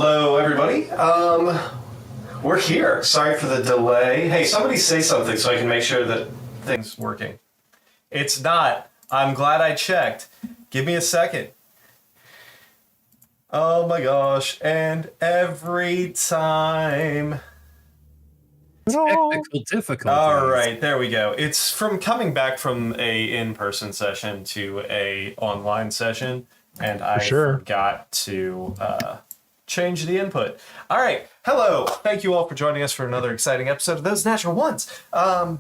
Hello, everybody. We're here. Sorry for the delay. Hey, somebody say something so I can make sure that things working. It's not. I'm glad I checked. Give me a second. Oh my gosh. And every time. Technical difficulties. All right, there we go. It's from coming back from a in-person session to a online session, and I forgot to change the input. All right, hello. Thank you all for joining us for another exciting episode of Those Natural Ones.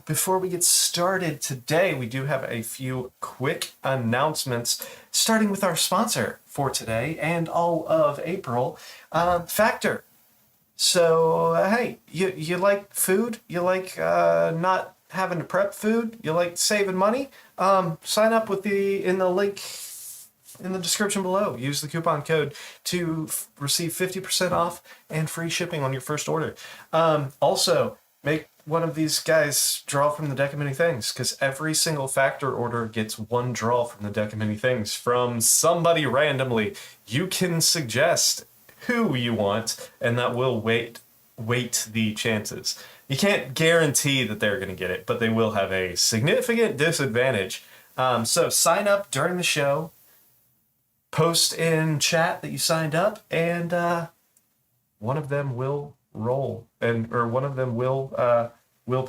Before we get started today, we do have a few quick announcements, starting with our sponsor for today and all of April, Factor. So, hey, you like food? You like not having to prep food? You like saving money? Sign up with in the link in the description below. Use the coupon code to receive 50% off and free shipping on your first order. Also, make one of these guys draw from the deck of many things, because every single Factor order gets one draw from the deck of many things from somebody randomly. You can suggest who you want, and that will weight the chances. You can't guarantee that they're going to get it, but they will have a significant disadvantage. So sign up during the show, post in chat that you signed up, and one of them will roll, or one of them will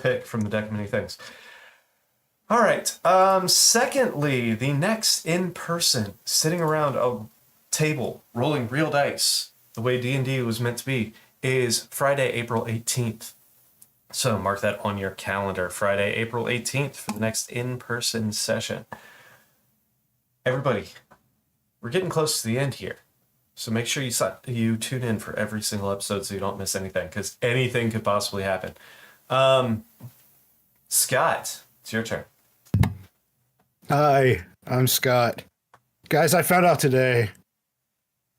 pick from the deck of many things. All right. Secondly, the next in-person sitting around a table rolling real dice, the way D&D was meant to be, is Friday, April 18th. So mark that on your calendar, Friday, April 18th, for the next in-person session. Everybody, we're getting close to the end here. So make sure you tune in for every single episode so you don't miss anything, because anything could possibly happen. Scott, it's your turn. Hi, I'm Scott. Guys, I found out today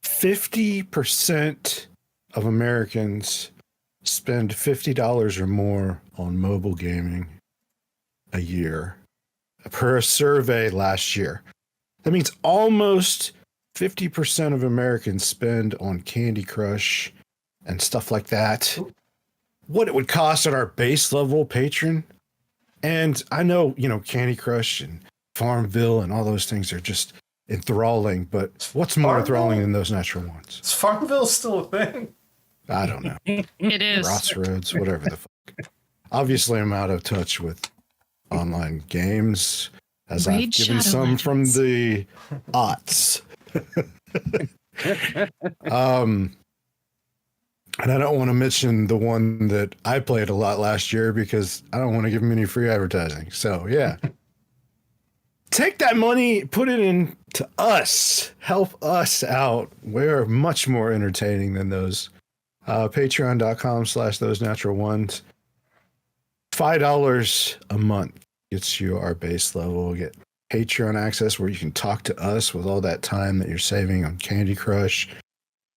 50% of Americans spend $50 or more on mobile gaming a year, per a survey last year. That means almost 50% of Americans spend on Candy Crush and stuff like that. What it would cost at our base level patron. And I know, Candy Crush and Farmville and all those things are just enthralling, but what's more enthralling than Those Natural Ones? Is Farmville still a thing? I don't know. It is. Crossroads, whatever the fuck. Obviously, I'm out of touch with online games, as I've given some from the aughts. And I don't want to mention the one that I played a lot last year because I don't want to give them any free advertising. So, yeah. Take that money, put it into us, help us out. We're much more entertaining than those. Patreon.com/Those Natural Ones. $5 a month gets you our base level. Get Patreon access where you can talk to us with all that time that you're saving on Candy Crush.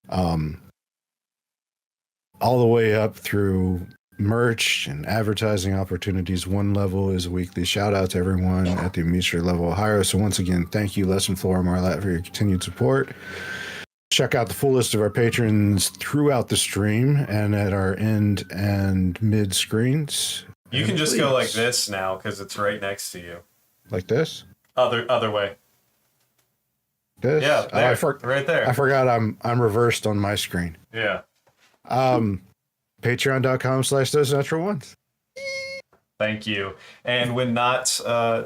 All the way up through merch and advertising opportunities. One level is a weekly shout out to everyone at the immediate level higher. So once again, thank you, Lesson Flora Marlatt, for your continued support. Check out the full list of our patrons throughout the stream and at our end and mid screens. You can just go like this now because it's right next to you. Like this? Other way. This? Yeah, there, right there. I forgot I'm reversed on my screen. Yeah. Patreon.com/Those Natural Ones. Thank you. And when not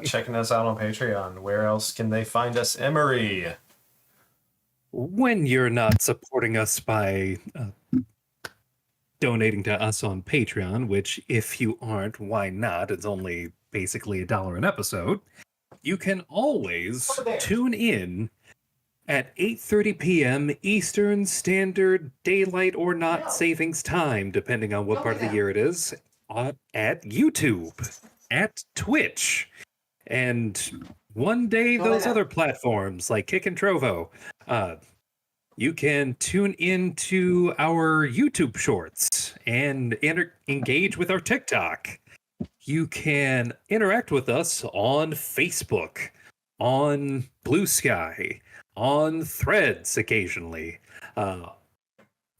checking us out on Patreon, where else can they find us, Emery? When you're not supporting us by donating to us on Patreon, which if you aren't, why not? It's only basically $1 an episode. You can always tune in at 8:30 p.m. Eastern Standard Daylight or Not Savings Time, depending on what part of the year it is, at YouTube, at Twitch, and one day those other platforms like Kick and Trovo. You can tune into our YouTube shorts and engage with our TikTok. You can interact with us on Facebook, on Blue Sky, on Threads occasionally.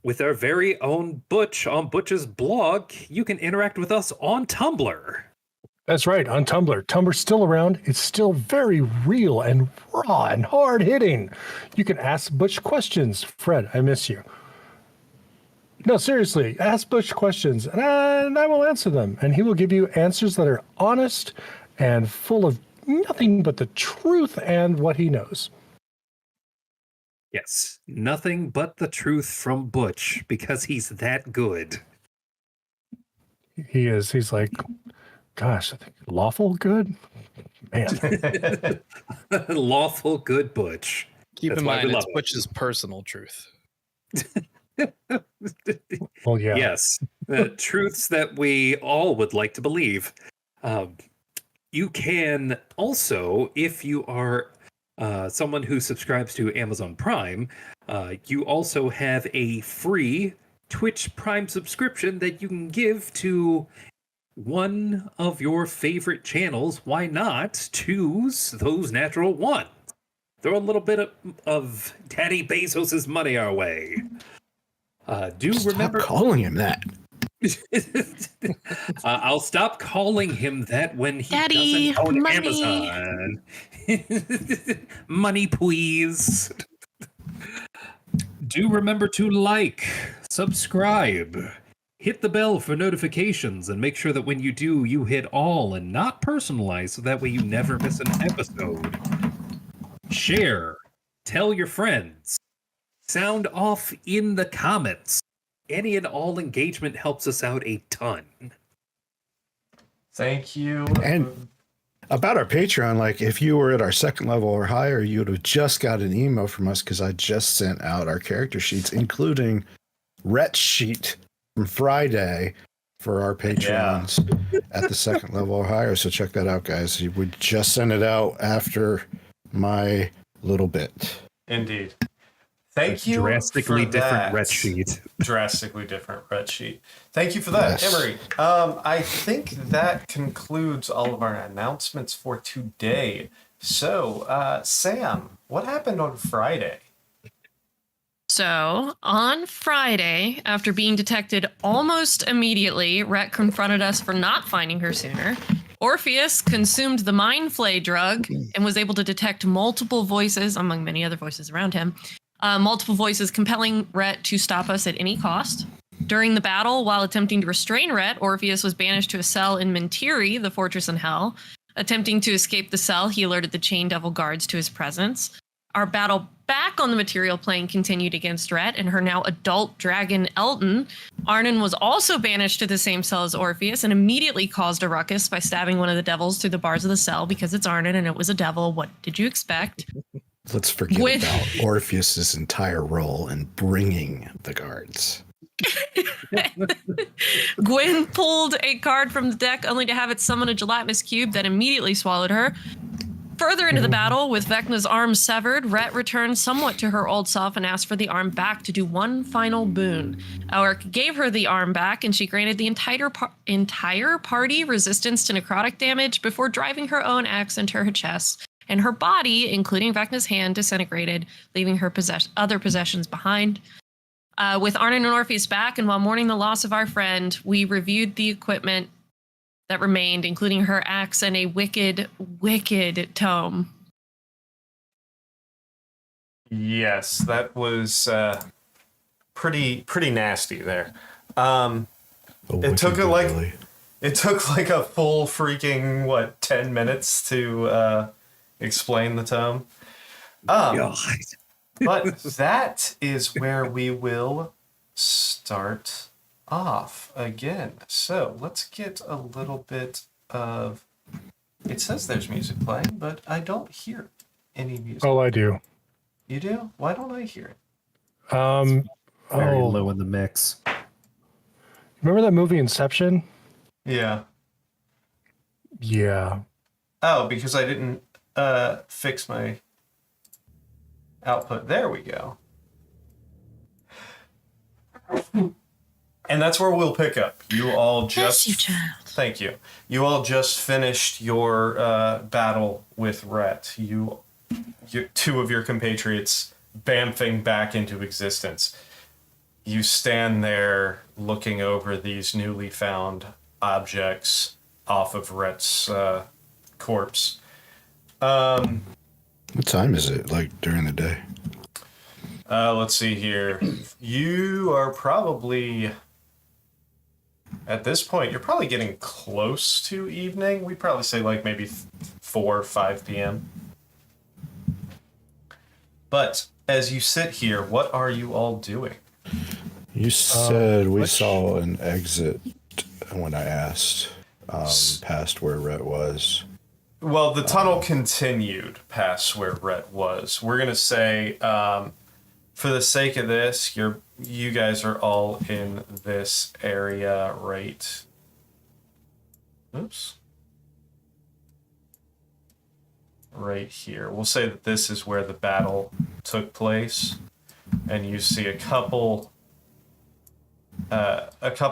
with our very own Butch on Butch's blog. You can interact with us on Tumblr. That's right, on Tumblr. Tumblr's still around. It's still very real and raw and hard-hitting. You can ask Butch questions. Fred, I miss you. No, seriously, ask Butch questions, and I will answer them. And he will give you answers that are honest and full of nothing but the truth and what he knows. Yes, nothing but the truth from Butch, because he's that good. He is. He's like, gosh, I think lawful good? Man. Lawful good Butch. Keep That's in why mind, we it's love him. Butch's personal truth. Well, yeah. Yes, truths that we all would like to believe. You can also, if you are someone who subscribes to Amazon Prime, you also have a free Twitch Prime subscription that you can give to one of your favorite channels. Why not choose those natural ones? Throw a little bit of Daddy Bezos's money our way. Remember calling him that. I'll stop calling him that when he Daddy, doesn't own money. Amazon. Money, please. Do remember to like, subscribe, hit the bell for notifications, and make sure that when you do, you hit all and not personalize, so that way you never miss an episode. Share, tell your friends, sound off in the comments. Any and all engagement helps us out a ton. Thank you. And about our Patreon, like if you were at our second level or higher, you would have just got an email from us because I just sent out our character sheets, including Rhett's sheet from Friday for our Patreons at the second level or higher. So check that out, guys. We just sent it out after my little bit. Indeed. Thank you. Drastically for different that. red sheet. Drastically different red sheet. Thank you for that, Yes. Emery. I think that concludes all of our announcements for today. So, Sam, what happened on Friday? So, on Friday, after being detected almost immediately, Rhett confronted us for not finding her sooner. Orpheus consumed the mind flay drug and was able to detect multiple voices, among many other voices around him, multiple voices compelling Rhett to stop us at any cost. During the battle, while attempting to restrain Rhett, Orpheus was banished to a cell in Mentiri, the fortress in hell. Attempting to escape the cell, he alerted the Chain Devil guards to his presence. Our battle back on the material plane continued against Rhett and her now adult dragon, Elton. Arnon was also banished to the same cell as Orpheus and immediately caused a ruckus by stabbing one of the devils through the bars of the cell because it's Arnon and it was a devil. What did you expect? Let's forget about Orpheus's entire role in bringing the guards. Gwyn pulled a card from the deck only to have it summon a gelatinous cube that immediately swallowed her. Further into the battle, with Vecna's arm severed, Rhett returned somewhat to her old self and asked for the arm back to do one final boon. Alaric gave her the arm back, and she granted the entire party resistance to necrotic damage before driving her own axe into her chest, and her body, including Vecna's hand, disintegrated, leaving her other possessions behind. With Arnon and Orpheus back, and while mourning the loss of our friend, we reviewed the equipment that remained, including her axe and a wicked, wicked tome. Yes, that was pretty nasty there. It took like a full freaking 10 minutes to explain the tome. But that is where we will start off again. So let's get a little bit of. It says there's music playing, but I don't hear any music. Oh, I do. You do? Why don't I hear it? Very low in the mix. Remember that movie Inception? Yeah. Yeah. Oh, because I didn't fix my output. There we go. And that's where we'll pick up. You all just... Bless you, child. Thank you. You all just finished your battle with Rhett. Two of your compatriots bamfing back into existence. you stand there looking over these newly found objects off of Rhett's corpse. What time is it? Like during the day? Let's see here. You are probably, at this point, you're probably getting close to evening. We'd probably say like maybe 4 or 5 p.m. But as you sit here, what are you all doing? You said we saw an exit when I asked, past where Rhett was. Well, the tunnel continued past where Rhett was. We're gonna say, for the sake of this, you guys are all in this area, right? Oops. Right here. We'll say that this is where the battle took place, and you see a couple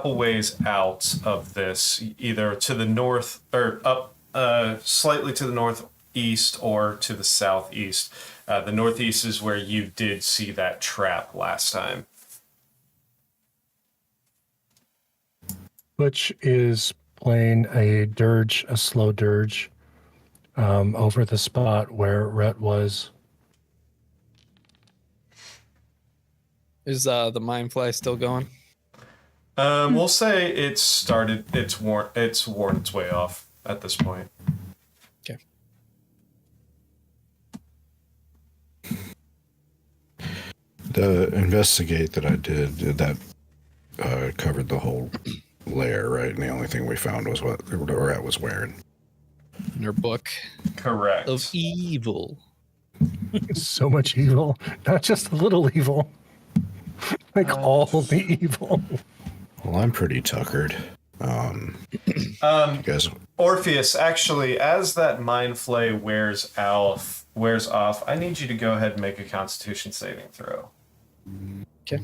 ways out of this, either to the north or up slightly to the northeast or to the southeast. The northeast is where you did see that trap last time. Butch is playing a dirge, a slow dirge, over the spot where Rhett was. Is the mind fly still going? We'll say it's worn its way off at this point. Okay. The investigate that I did that covered the whole layer, right? And the only thing we found was what Rat was wearing. In her book Correct. of evil. So much evil, not just a little evil, like all the evil. Well, I'm pretty tuckered. You guys, Orpheus, actually, as that mind flay wears off, I need you to go ahead and make a Constitution saving throw. Okay.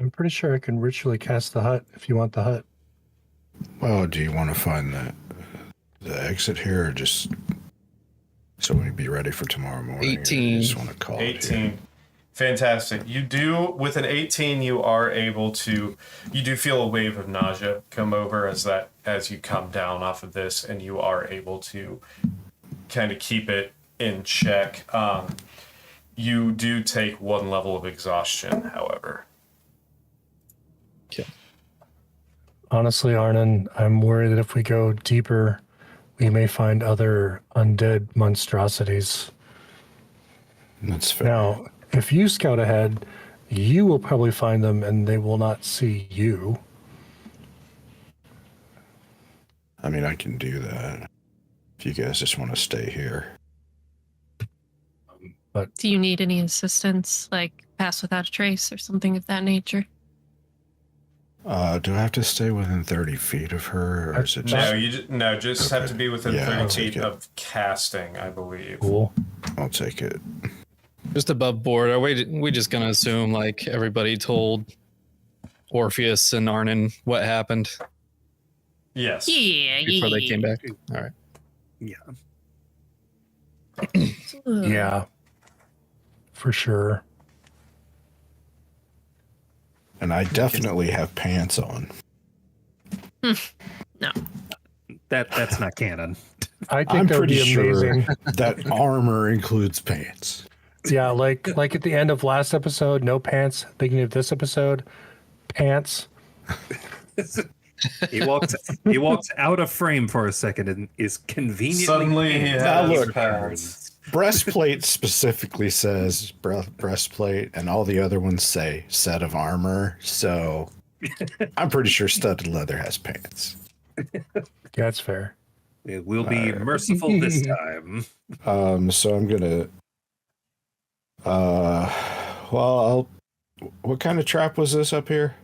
I'm pretty sure I can ritually cast the hut if you want the hut. well, do you want to find the exit here, or just so we can be ready for tomorrow morning? 18. You just want to call it 18. here? Fantastic. You do, with an 18, you do feel a wave of nausea come over as you come down off of this, and you are able to kind of keep it in check. You do take 1 level of exhaustion, however. Okay. Honestly, Arnon, I'm worried that if we go deeper, we may find other undead monstrosities. That's fair. Now, if you scout ahead, you will probably find them and they will not see you. I mean, I can do that if you guys just want to stay here. But Do you need any assistance, like pass without a trace or something of that nature? Do I have to stay within 30 feet of her, or is it just... Just have to be within Yeah, I'll 30 take feet it. of casting, I believe. cool. I'll take it. Just above board, are we just gonna assume like everybody told Orpheus and Arnon what happened Yes. Yeah, before they came back? All right. Yeah. Yeah, for sure. And I definitely have pants on. No. That's not canon. I think I'm that would pretty be sure amazing. that armor includes pants. Yeah, like at the end of last episode, no pants. Beginning of this episode, pants. He walks out of frame for a second and is conveniently Suddenly he in. Now has look, pants. Breastplate specifically says breastplate, and all the other ones say set of armor. So I'm pretty sure studded leather has pants. Yeah, that's fair. It will be merciful this time. So I'm gonna. What kind of trap was this up here?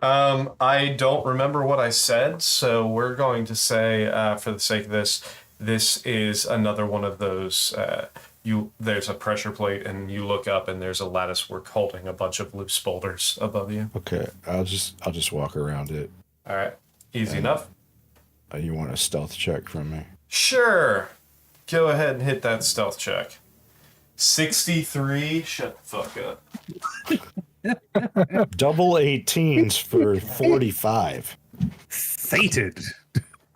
I don't remember what I said, so we're going to say, for the sake of this is another one of those. There's a pressure plate, and you look up, and there's a lattice work holding a bunch of loose boulders above you. Okay, I'll just walk around it. All right, easy enough. You want a stealth check from me? Sure. Go ahead and hit that stealth check. 63. Shut the fuck up. Double 18s for 45. Fated.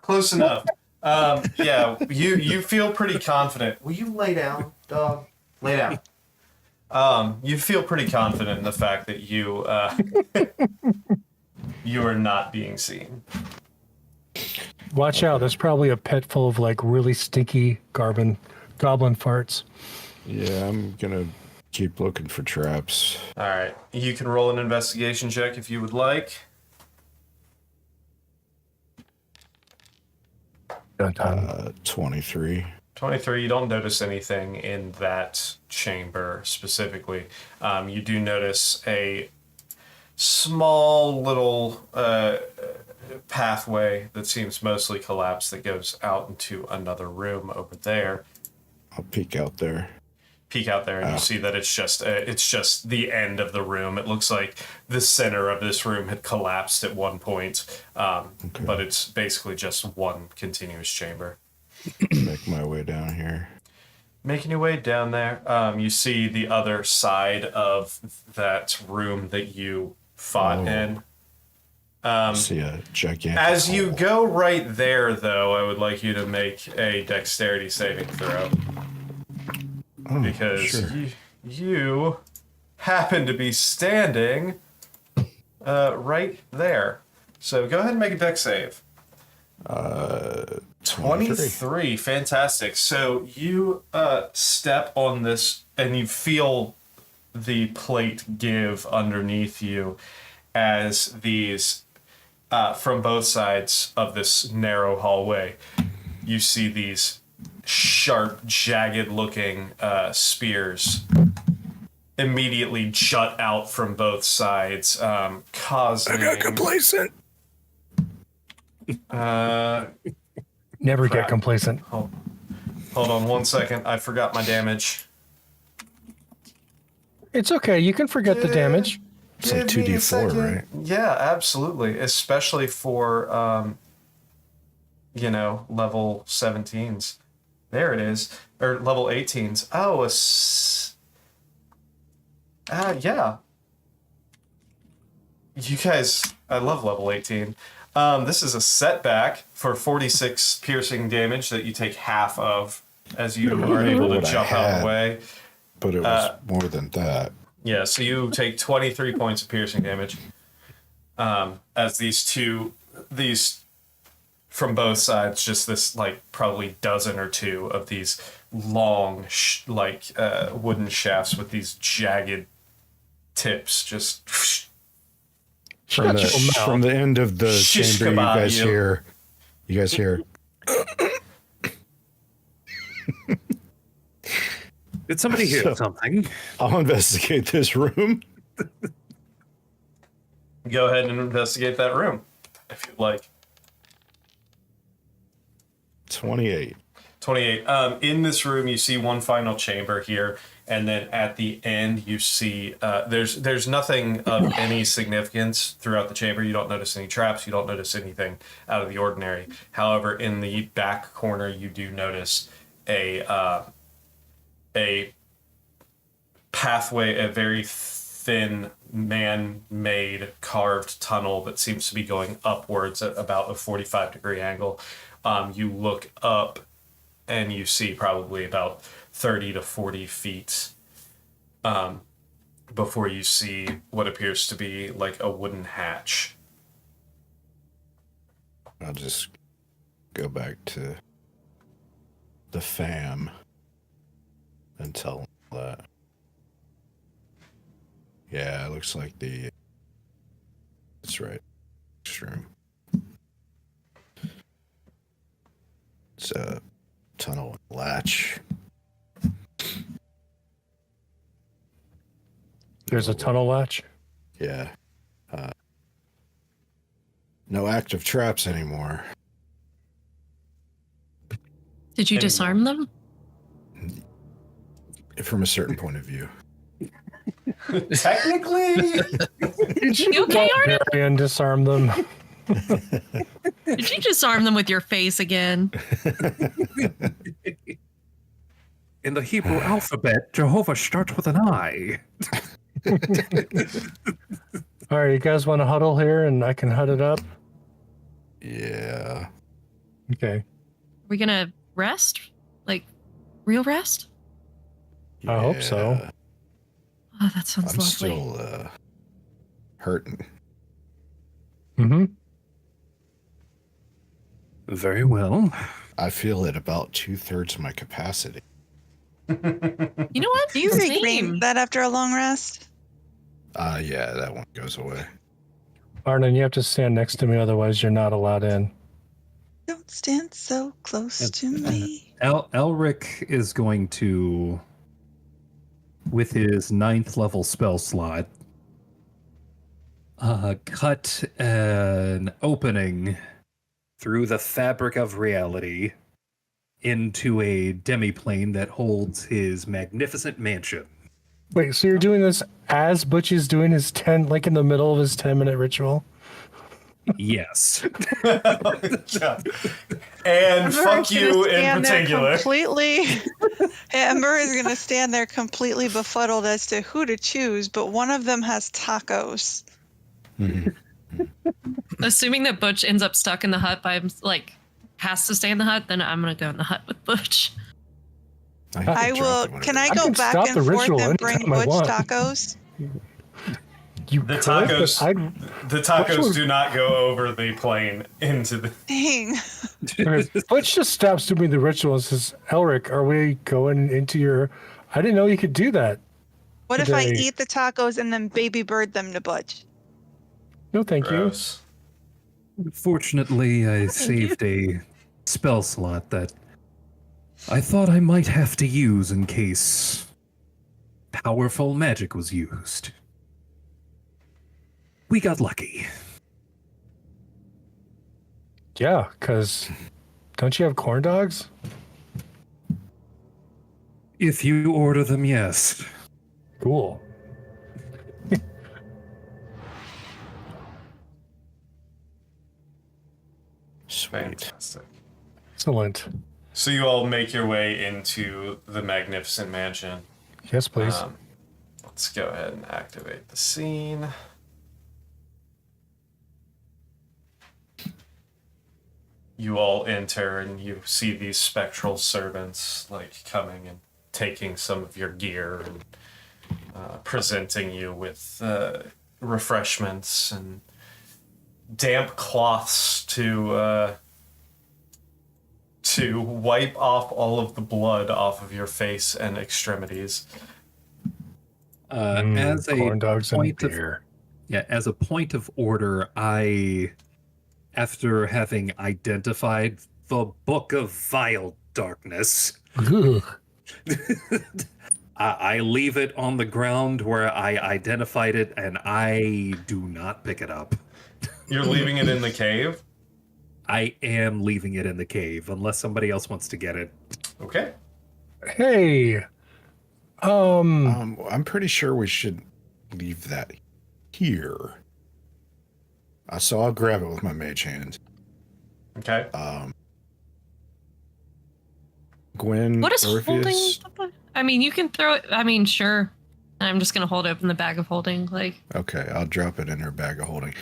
Close enough. Yeah, you feel pretty confident. Will you lay down, dog? Lay down. You feel pretty confident in the fact that you you are not being seen. Watch out. There's probably a pit full of like really stinky goblin farts. Yeah, I'm gonna keep looking for traps. All right, you can roll an investigation check if you would like. 23. 23, you don't notice anything in that chamber specifically. You do notice a small little pathway that seems mostly collapsed that goes out into another room over there. I'll peek out there. Peek out there and you see that it's just the end of the room. It looks like the center of this room had collapsed at one point, but it's basically just one continuous chamber. Make my way down here. Making your way down there, you see the other side of that room that you fought in. I see a gigantic As you hole. go right there, though, I would like you to make a dexterity saving throw. Because sure. you happen to be standing right there. So go ahead and make a dex save. 23. Fantastic. So you step on this and you feel the plate give underneath you as these, from both sides of this narrow hallway, you see these sharp, jagged-looking spears immediately jut out from both sides, causing... I got complacent. Never Crap. get complacent. Hold on 1 second. I forgot my damage. It's okay. You can forget the damage. It's like Give me a 2d4, second. right? Yeah, absolutely. Especially for, level 17s. There it is. Or level 18s. Oh, yeah. You guys, I love level 18. This is a setback for 46 piercing damage that you take half of as you are able to What I jump out of had. the way. But it was more than that. Yeah, so you take 23 points of piercing damage as these from both sides, just this probably dozen or two of these long wooden shafts with these jagged tips just From the end of the Shish chamber, kebab you guys hear. Did somebody hear something? I'll investigate this room. go ahead and investigate that room if you'd like. 28. 28. In this room, you see one final chamber here, and then at the end, you see there's nothing of any significance throughout the chamber. You don't notice any traps. You don't notice anything out of the ordinary. However, in the back corner, you do notice a pathway, a very thin man-made carved tunnel that seems to be going upwards at about a 45-degree angle. You look up and you see probably about 30 to 40 feet before you see what appears to be like a wooden hatch. I'll just go back to the fam and tell them that. Yeah, it looks like that's right. Next room. It's a tunnel and latch. There's a tunnel latch. Yeah. No active traps anymore. Did you disarm them? From a certain point of view. Technically, You okay, Arnie? And disarm them. Did you disarm them with your face again? In the Hebrew alphabet, Jehovah starts with an I. All right, you guys want to huddle here and I can hut it up? Yeah. Okay. Are we gonna rest? Like, real rest? I hope so. Yeah. Oh, that sounds I'm lovely. still hurting. Mm-hmm. Very well. I feel at about 2/3 of my capacity. You know what? Do you Same. regain that after a long rest? Yeah, that one goes away. Arnon, you have to stand next to me, otherwise you're not allowed in. Don't stand so close to me. Elric is going to, with his 9th level spell slot, cut an opening through the fabric of reality into a demiplane that holds his magnificent mansion. Wait, so you're doing this as Butch is doing his 10, like in the middle of his 10-minute ritual? Yes. Yeah. And fuck Ember's you gonna in stand there particular. Completely. Ember is going to stand there completely befuddled as to who to choose, but one of them has tacos. Assuming that Butch ends up stuck in the hut by like has to stay in the hut, then I'm gonna go in the hut with Butch. I will. Can I go can back stop and the forth ritual and bring anytime I Butch want. tacos? You The could, tacos- but I'd- The tacos do not go over the plane into the. Dang. Okay, Butch just stops doing the ritual and says, Elric, are we going into your... I didn't know you could do that. What if I Today. eat the tacos and then baby bird them to Butch? No, thank Gross. Fortunately, I saved a spell slot that I thought I might have to use in case powerful magic was used. We got lucky. you. Yeah, because don't you have corn dogs? If you order them, yes. Cool. Sweet. Fantastic. Excellent. So you all make your way into the magnificent mansion. Yes, please. Let's go ahead and activate the scene. You all enter and you see these spectral servants like coming and taking some of your gear and presenting you with refreshments and damp cloths to wipe off all of the blood off of your face and extremities. As a corn dogs and point of beer. as a point of order, after having identified the Book of Vile Darkness, Ugh. I leave it on the ground where I identified it, and I do not pick it up. You're leaving it in the cave? I am leaving it in the cave, unless somebody else wants to get it. Okay. Hey. I'm pretty sure we should leave that here. So I'll grab it with my mage hand. Okay. Gwen, What is holding Orpheus. the book? I mean, you can throw it. I mean, sure. I'm just gonna hold open the bag of holding. Like, Okay, I'll drop it in her bag of holding.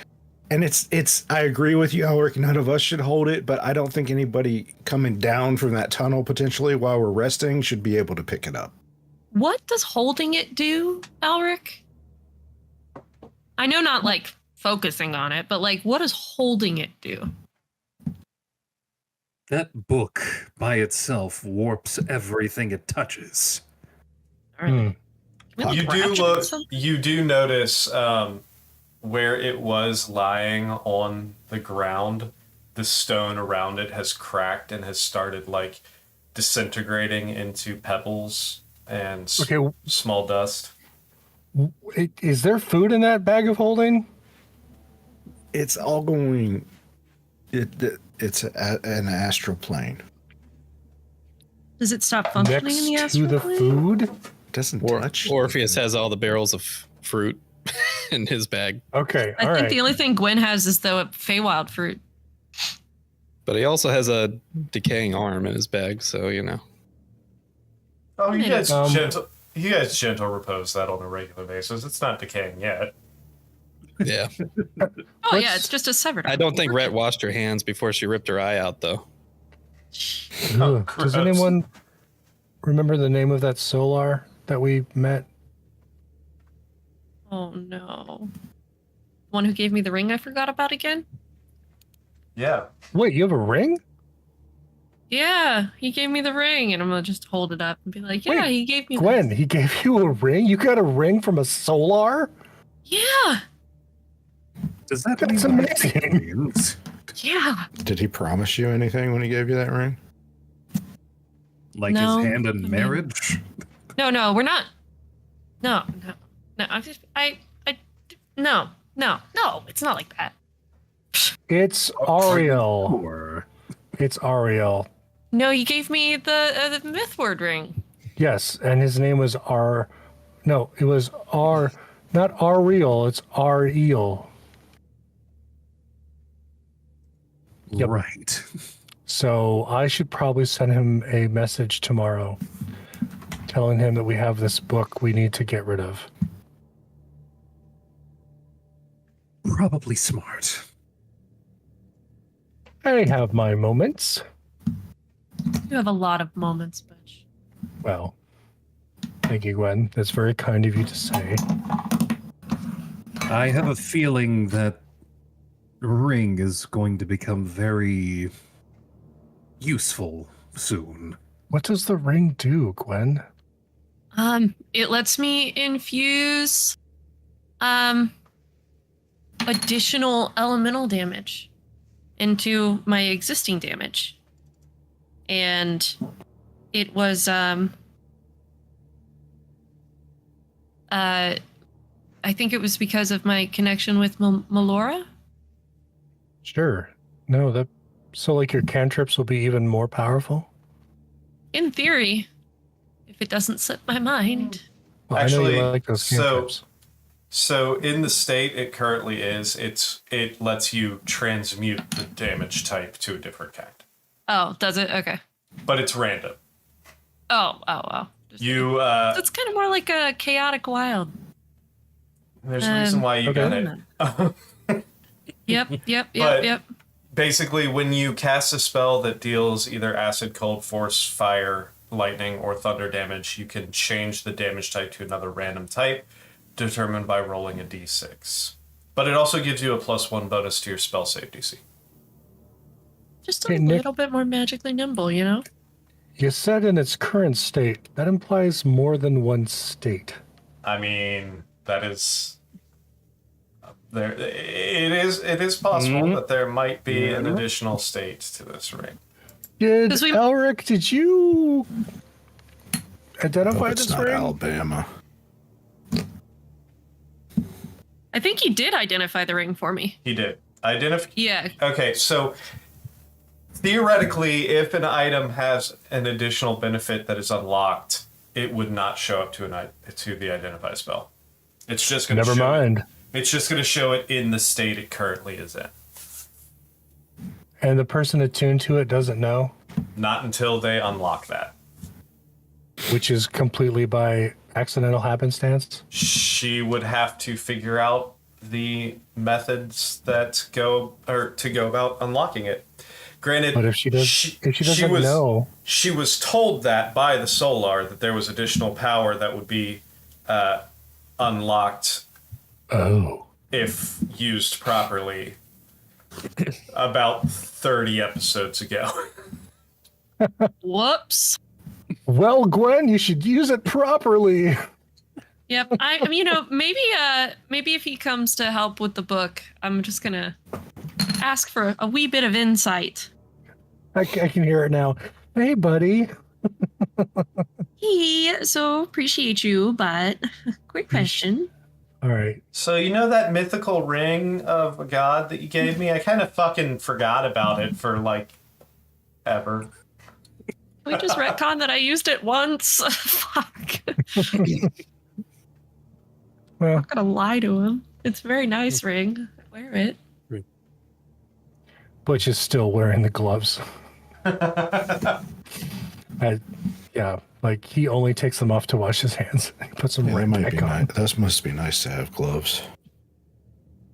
And it's I agree with you, Alric, none of us should hold it, but I don't think anybody coming down from that tunnel potentially while we're resting should be able to pick it up. what does holding it do, Alric? I know not like focusing on it, but like, what does holding it do? That book by itself warps everything it touches. All right. Hmm. Can we, like, You do ratchet look. something? You do notice where it was lying on the ground. The stone around it has cracked and has started like disintegrating into pebbles and Okay. small dust. Is there food in that bag of holding? It's all going. It's an astral plane. Does it stop functioning in the Next to astral the plane? food? It doesn't touch. Orpheus has all the barrels of fruit in his bag, Okay, I all think right. the only thing Gwen has is the Feywild fruit. but he also has a decaying arm in his bag, so you know. Oh, you guys Um, gentle repose that on a regular basis. It's not decaying yet. Yeah. Oh yeah, it's just a severed. I don't think Rhett washed her hands before she ripped her eye out, though. Oh, Does gross. anyone remember the name of that solar that we met? Oh no. One who gave me the ring I forgot about again? Yeah. Wait, you have a ring? Yeah, he gave me the ring, and I'm gonna just hold it up and be like, yeah, Wait, he gave me Gwen, he gave you a ring? You got a ring from a solar? Yeah, Does that That's mean amazing. aliens? yeah. Did he promise you anything when he gave you that ring? Like No, his hand I in mean- marriage? No, we're not. No. I'm just, no, it's not like that. It's Ariel. Or It's Ariel. No, you gave me the myth word ring. Yes, and his name was No, it was not Ariel, it's Ariel. Yep. right. So I should probably send him a message tomorrow telling him that we have this book we need to get rid of. Probably smart. I have my moments. You have a lot of moments, Butch. Well, thank you, Gwen. That's very kind of you to say. I have a feeling that ring is going to become very useful soon. What does the ring do, Gwen? It lets me infuse additional elemental damage into my existing damage. And it was I think it was because of my connection with Melora. Sure. No, so like your cantrips will be even more powerful? In theory, if it doesn't slip my mind. Well, I know you like those cantrips. So in the state it currently is, it lets you transmute the damage type to a different kind. Oh, does it? Okay. But it's random. Oh. You It's kind of more like a chaotic wild. there's a reason why you got it. Yep. Basically, when you cast a spell that deals either acid, cold, force, fire, lightning, or thunder damage, you can change the damage type to another random type, determined by rolling a d6. But it also gives you a +1 bonus to your spell save DC. Just a Hey, Nick. little bit more magically nimble, you know? You said in its current state. That implies more than one state. I mean, that is there. It is possible that there might be an additional state to this ring. Elric, did you identify It's this not ring? Alabama. I think he did identify the ring for me. He did. Yeah. Okay, so theoretically, if an item has an additional benefit that is unlocked, it would not show up to the identify spell. It's just going to Never mind. It's just going to show it in the state it currently is in. And the person attuned to it doesn't know, Not until they unlock that. which is completely by accidental happenstance. She would have to figure out the methods that go about unlocking it. Granted, But if she doesn't know, she was told that by the Solar that there was additional power that would be unlocked if used properly about 30 episodes ago. Whoops. well, Gwen, you should use it properly. Yep. I mean, maybe if he comes to help with the book, I'm just gonna ask for a wee bit of insight. I can hear it now. Hey, buddy. Hey, so appreciate you, but quick question. All right. So you know that mythical ring of a god that you gave me? I kind of fucking forgot about it for like ever. We just retconned that I used it once. Fuck. Well, I'm not gonna lie to him. It's a very nice ring. I wear it. Butch is still wearing the gloves. Yeah. Like he only takes them off to wash his hands. He puts them Yeah, right that might back be on. nice. That must be nice to have gloves.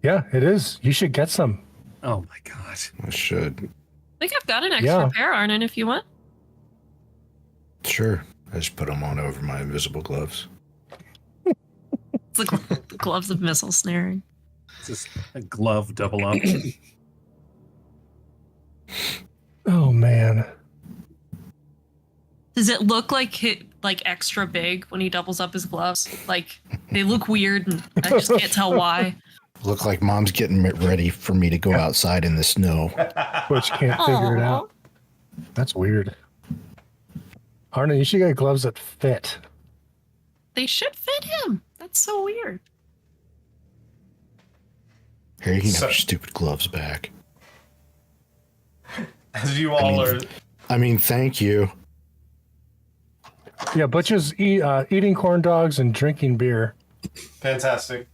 Yeah, it is. You should get some. Oh my god. I should. I think I've got an extra pair, Arnon, if you want. Sure. I just put them on over my invisible gloves. It's the gloves of missile snaring. It's just a glove double up. Oh man. Does it look like extra big when he doubles up his gloves? Like they look weird, and I just can't tell why. Look like mom's getting ready for me to go outside in the snow. Butch can't figure it out. That's weird. Arnon, you should get gloves that fit. They should fit him. That's so weird. Here, you can have your stupid gloves back. As you all are. I mean, thank you. Yeah, Butch is eating corn dogs and drinking beer. Fantastic.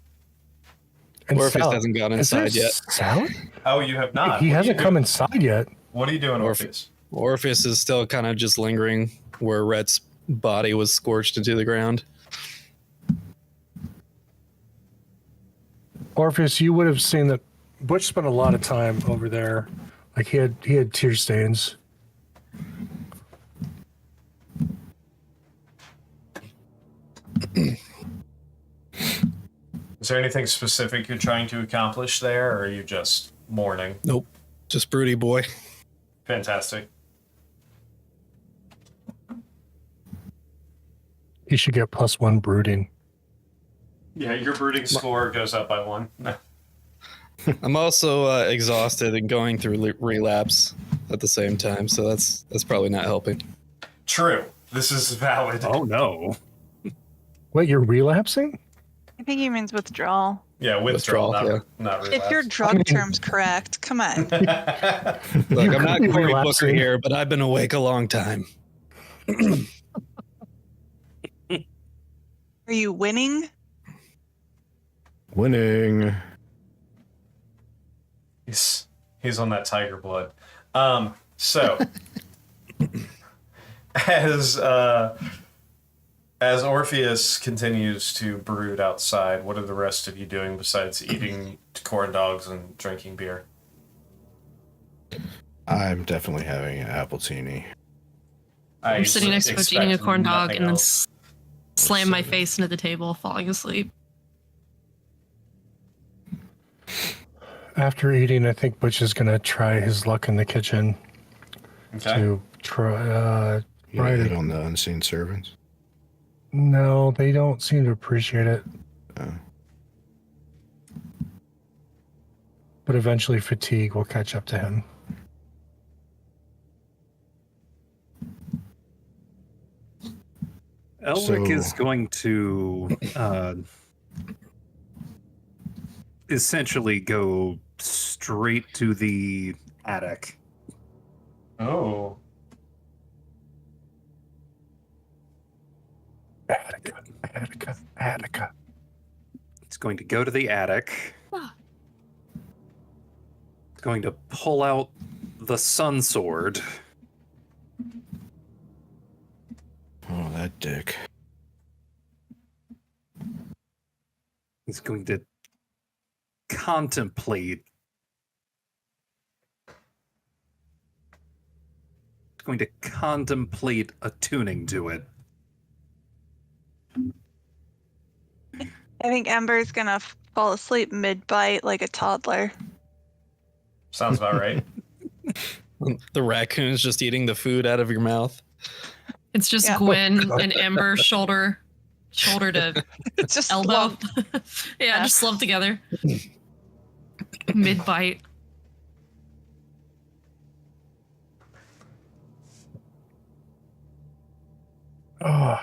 And Orpheus salad. hasn't gone Is there inside yet. Salad? Oh, you have not. He What are hasn't you come doing? inside yet. What are you doing, Orpheus? Orpheus is still kind of just lingering where Rhett's body was scorched into the ground. Orpheus, you would have seen that Butch spent a lot of time over there. Like he had tear stains. Is there anything specific you're trying to accomplish there, or are you just mourning? Nope. Just broody boy. Fantastic. He should get +1 brooding. Yeah, your brooding score goes up by 1. I'm also exhausted and going through relapse at the same time, so that's probably not helping. True. This is valid. Oh no. Wait, you're relapsing? I think he means withdrawal. Yeah, withdrawal, Withdrawal, not relapse. If your drug term's correct, come on. Look, I'm not be Cory Booker relapsing. here, but I've been awake a long time. Are you winning? Winning. He's on that tiger blood. So as Orpheus continues to brood outside, what are the rest of you doing besides eating corn dogs and drinking beer? I'm definitely having an appletini. I'm sitting next to Butch expect eating a corn dog nothing and then else. slam my face into the table, falling asleep. After eating, I think Butch is gonna try his luck in the kitchen Okay. to try. You Right. hit on the unseen servants. No, they don't seem to appreciate it. Oh. But eventually, fatigue will catch up to him. Elric So- is going to essentially go straight to the attic. Oh. Attica. He's going to go to the attic. Ah. He's going to pull out the sun sword. Oh, that dick. He's going to contemplate. He's going to contemplate attuning to it. I think Ember's gonna fall asleep mid-bite like a toddler. Sounds about right. The raccoon's just eating the food out of your mouth. It's just Yeah. Gwen and Ember shoulder to It's just elbow. lump. Yeah, just slumped together. Mid bite. Oh,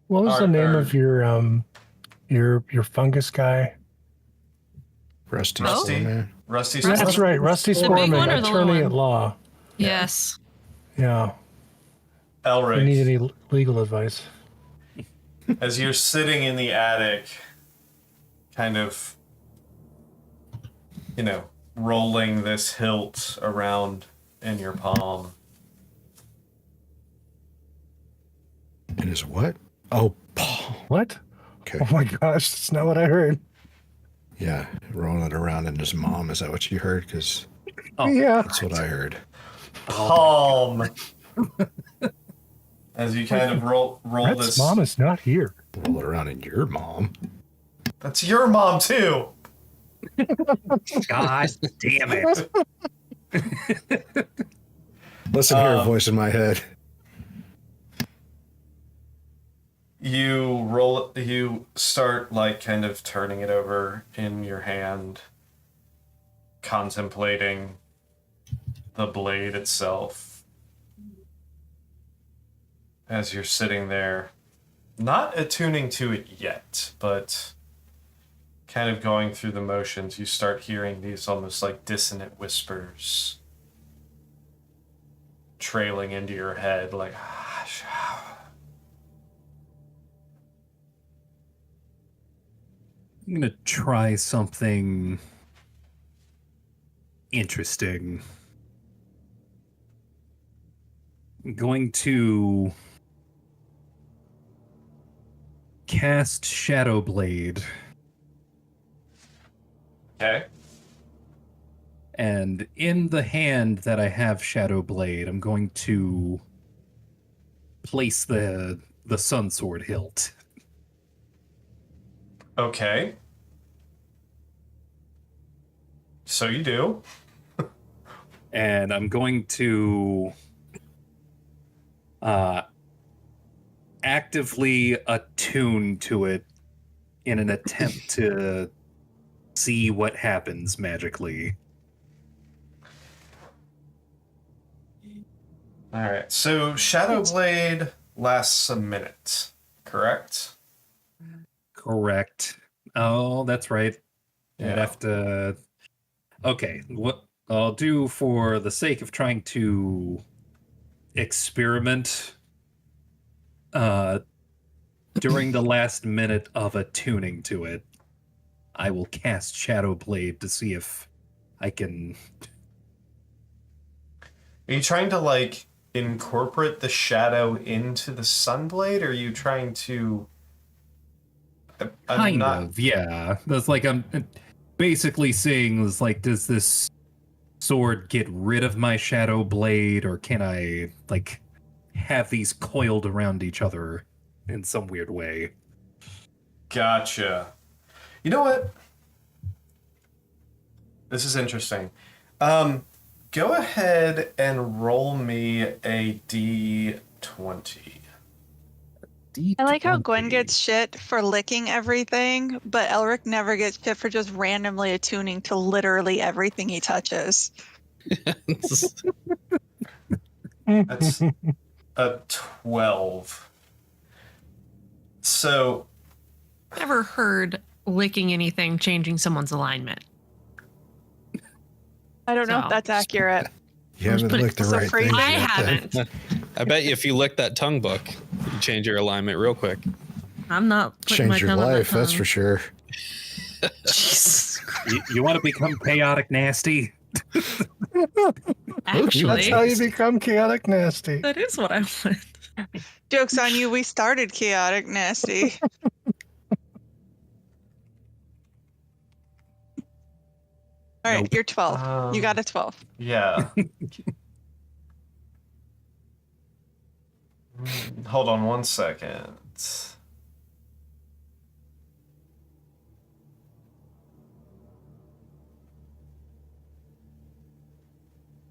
what was the name of your fungus guy? Rusty Rusty? Sporeman. Rusty. That's right, Rusty The big one Sporman, or the little attorney one? at law. Yes. Yeah. You need Elric, any legal advice? as you're sitting in the attic, kind of, rolling this hilt around in your palm, In his what? Oh, palm. What? Okay. Oh my gosh, that's not what I heard. Yeah, rolling it around in his mom. Is that what you heard? Because Yeah. that's what I heard. Palm. As you kind of roll Brett's this. mom is not here. Roll it around in your mom. That's your mom too. God damn it. Listen here, voice in my head. You start like kind of turning it over in your hand, contemplating the blade itself as you're sitting there, not attuning to it yet, but kind of going through the motions. You start hearing these almost like dissonant whispers trailing into your head, like I'm going to try something interesting. I'm going to cast Shadow Blade. okay. And in the hand that I have Shadow Blade, I'm going to place the Sun Sword hilt. Okay. So you do. And I'm going to actively attune to it in an attempt to see what happens magically. All right. So Shadow Blade lasts a minute, correct? Correct. Oh, that's right. Yeah. I'd have to... Okay, what I'll do for the sake of trying to experiment during the last minute of attuning to it, I will cast Shadow Blade to see if I can... Are you trying to like incorporate the shadow into the Sunblade, or are you trying to? Kind of, yeah. That's like I'm basically saying is like, does this sword get rid of my Shadow Blade, or can I like have these coiled around each other in some weird way? Gotcha. You know what? This is interesting. Go ahead and roll me a D20. I like how Gwen gets shit for licking everything, but Elric never gets shit for just randomly attuning to literally everything he touches. That's a 12. So, Never heard licking anything changing someone's alignment. I don't know if So- that's accurate. You haven't put it licked the so right crazy. thing. I yet, then. haven't. I bet you if you lick that tongue book, you change your alignment real quick. I'm not putting my Change your tongue on life, that that's tongue. for sure. Jesus. You want to become chaotic nasty? Actually, That's how you become chaotic nasty. that is what I want. Joke's on you, we started chaotic nasty. All right, Nope. you're 12. You got a 12. yeah. Hold on one second.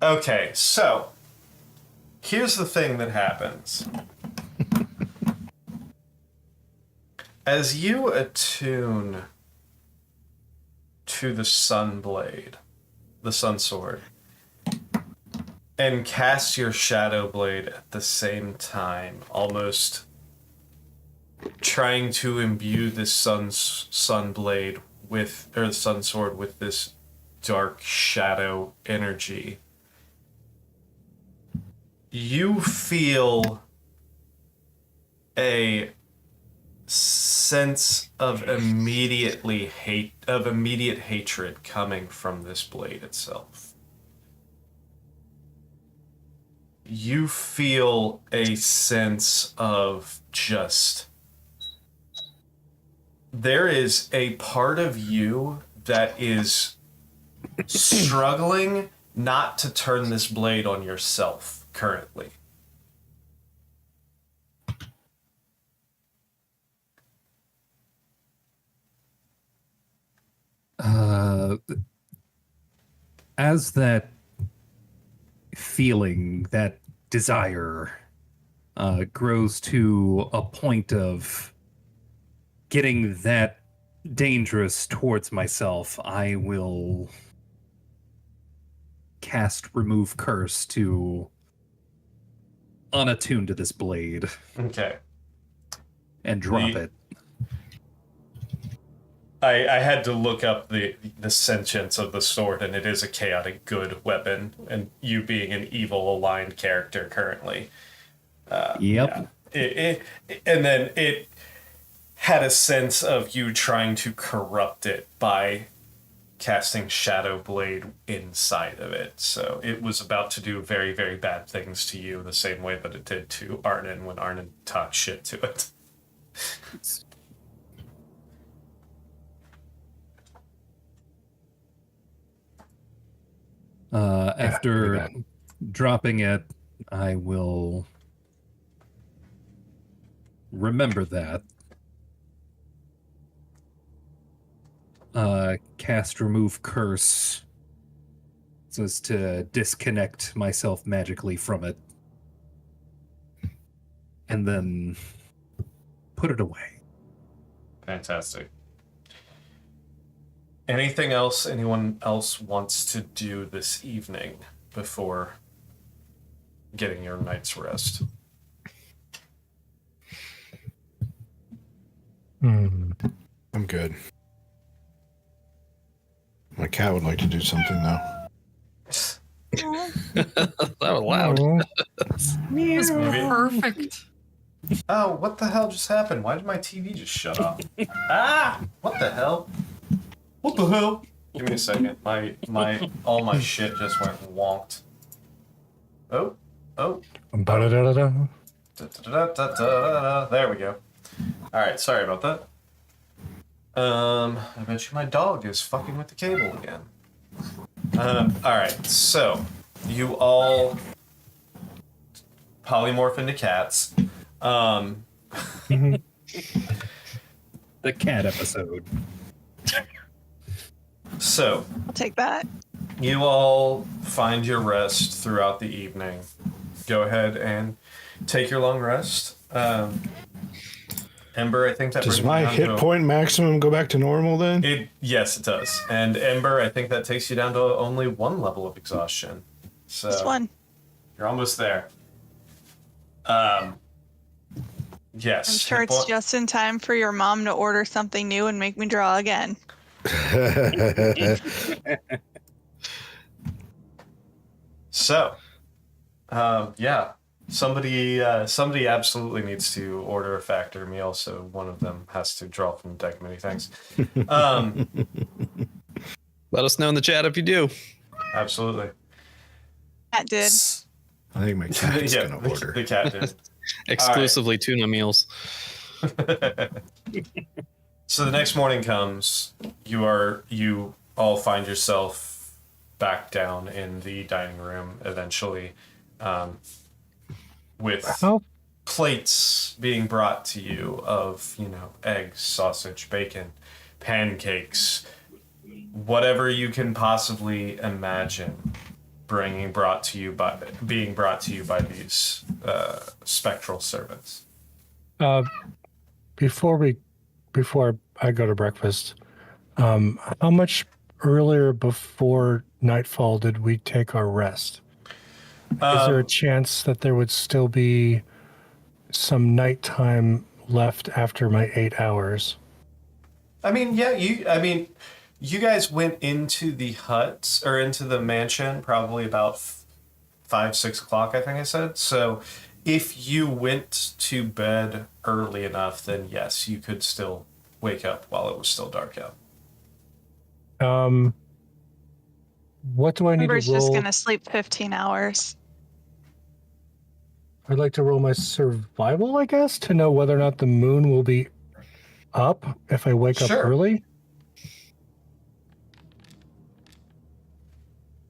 Okay, so here's the thing that happens. As you attune to the Sunblade, the Sun Sword, and cast your Shadow Blade at the same time, almost trying to imbue this Sunblade with, or the Sun Sword with this dark shadow energy, you feel a sense of immediate hatred coming from this blade itself. You feel a sense of just... There is a part of you that is struggling not to turn this blade on yourself currently. As that feeling, that desire grows to a point of getting that dangerous towards myself, I will cast Remove Curse to unattune to this blade. Okay. And drop it. I had to look up the sentience of the sword, and it is a chaotic good weapon, and you being an evil aligned character currently. Yep. Yeah. And then it had a sense of you trying to corrupt it by casting Shadow Blade inside of it. So it was about to do very, very bad things to you the same way that it did to Arnon when Arnon talked shit to it. After dropping it, I will remember that. Cast Remove Curse so as to disconnect myself magically from it. And then put it away. Fantastic. Anything else anyone else wants to do this evening before getting your night's rest? I'm good. My cat would like to do something, though. That was loud. It was perfect. Oh, what the hell just happened? Why did my TV just shut off? Ah! What the hell? What the hell? Give me a second. All my shit just went wonked. Oh. Ba-da-da-da-da. There we go. Alright, sorry about that. I bet you my dog is fucking with the cable again. Alright, so you all polymorph into cats. The cat episode. So I'll take that. you all find your rest throughout the evening. Go ahead and take your long rest. Ember, I think that Does brings my you down hit to point maximum go back to normal then? Yes, it does. And Ember, I think that takes you down to only one level of exhaustion. So Just one. you're almost there. Yes. I'm sure it's just in time for your mom to order something new and make me draw again. So, yeah. Somebody absolutely needs to order a factor meal, so one of them has to draw from the deck. Many thanks. Let us know in the chat if you do. Absolutely. That did. I think my cat's Yeah, gonna order. the cat did. Exclusively tuna meals. So the next morning comes. You all find yourself back down in the dining room eventually, with plates being brought to you of, eggs, sausage, bacon, pancakes, whatever you can possibly imagine being brought to you by these spectral servants. Before I go to breakfast, how much earlier before nightfall did we take our rest? Is there a chance that there would still be some nighttime left after my 8 hours? I mean, yeah, you guys went into the hut or into the mansion probably about 5-6 o'clock, I think I said. So if you went to bed early enough, then yes, you could still wake up while it was still dark out. What do I need Ember's to roll? just gonna sleep 15 hours. I'd like to roll my survival, I guess, to know whether or not the moon will be up if I wake up early.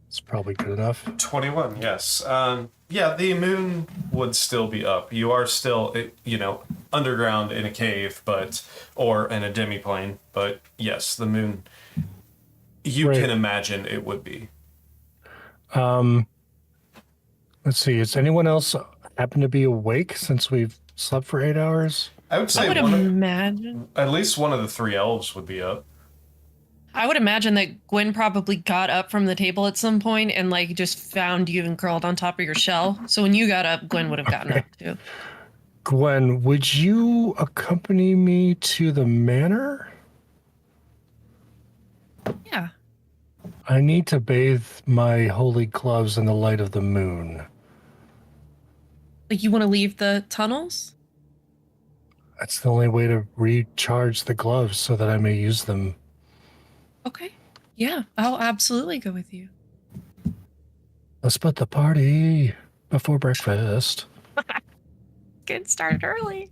It's probably good enough. 21, yes. Yeah, the moon would still be up. You are still, underground in a cave, or in a demiplane. But yes, the moon, you can imagine it would be. Let's see. Is anyone else happen to be awake since we've slept for 8 hours? I would say imagine. At least one of the 3 elves would be up. I would imagine that Gwen probably got up from the table at some point and like just found you and curled on top of your shell. So when you got up, Gwen would have gotten up too. Gwen, would you accompany me to the manor? Yeah. I need to bathe my holy gloves in the light of the moon. Like you want to leave the tunnels? That's the only way to recharge the gloves so that I may use them. Okay. Yeah, I'll absolutely go with you. Let's split the party before breakfast. Get started early.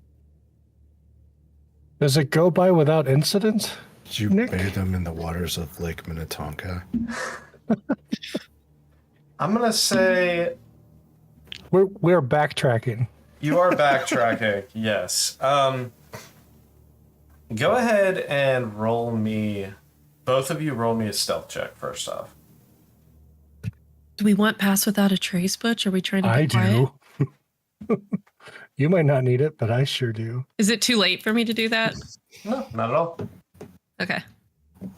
Does it go by without incident? Did you bathe them in the waters of Lake Minnetonka? I'm going to say... We're backtracking. You are backtracking, yes. Go ahead and roll me... Both of you roll me a stealth check first off. Do we want pass without a trace, Butch? Are we trying to be I quiet? do. You might not need it, but I sure do. Is it too late for me to do that? No, not at all. Okay. All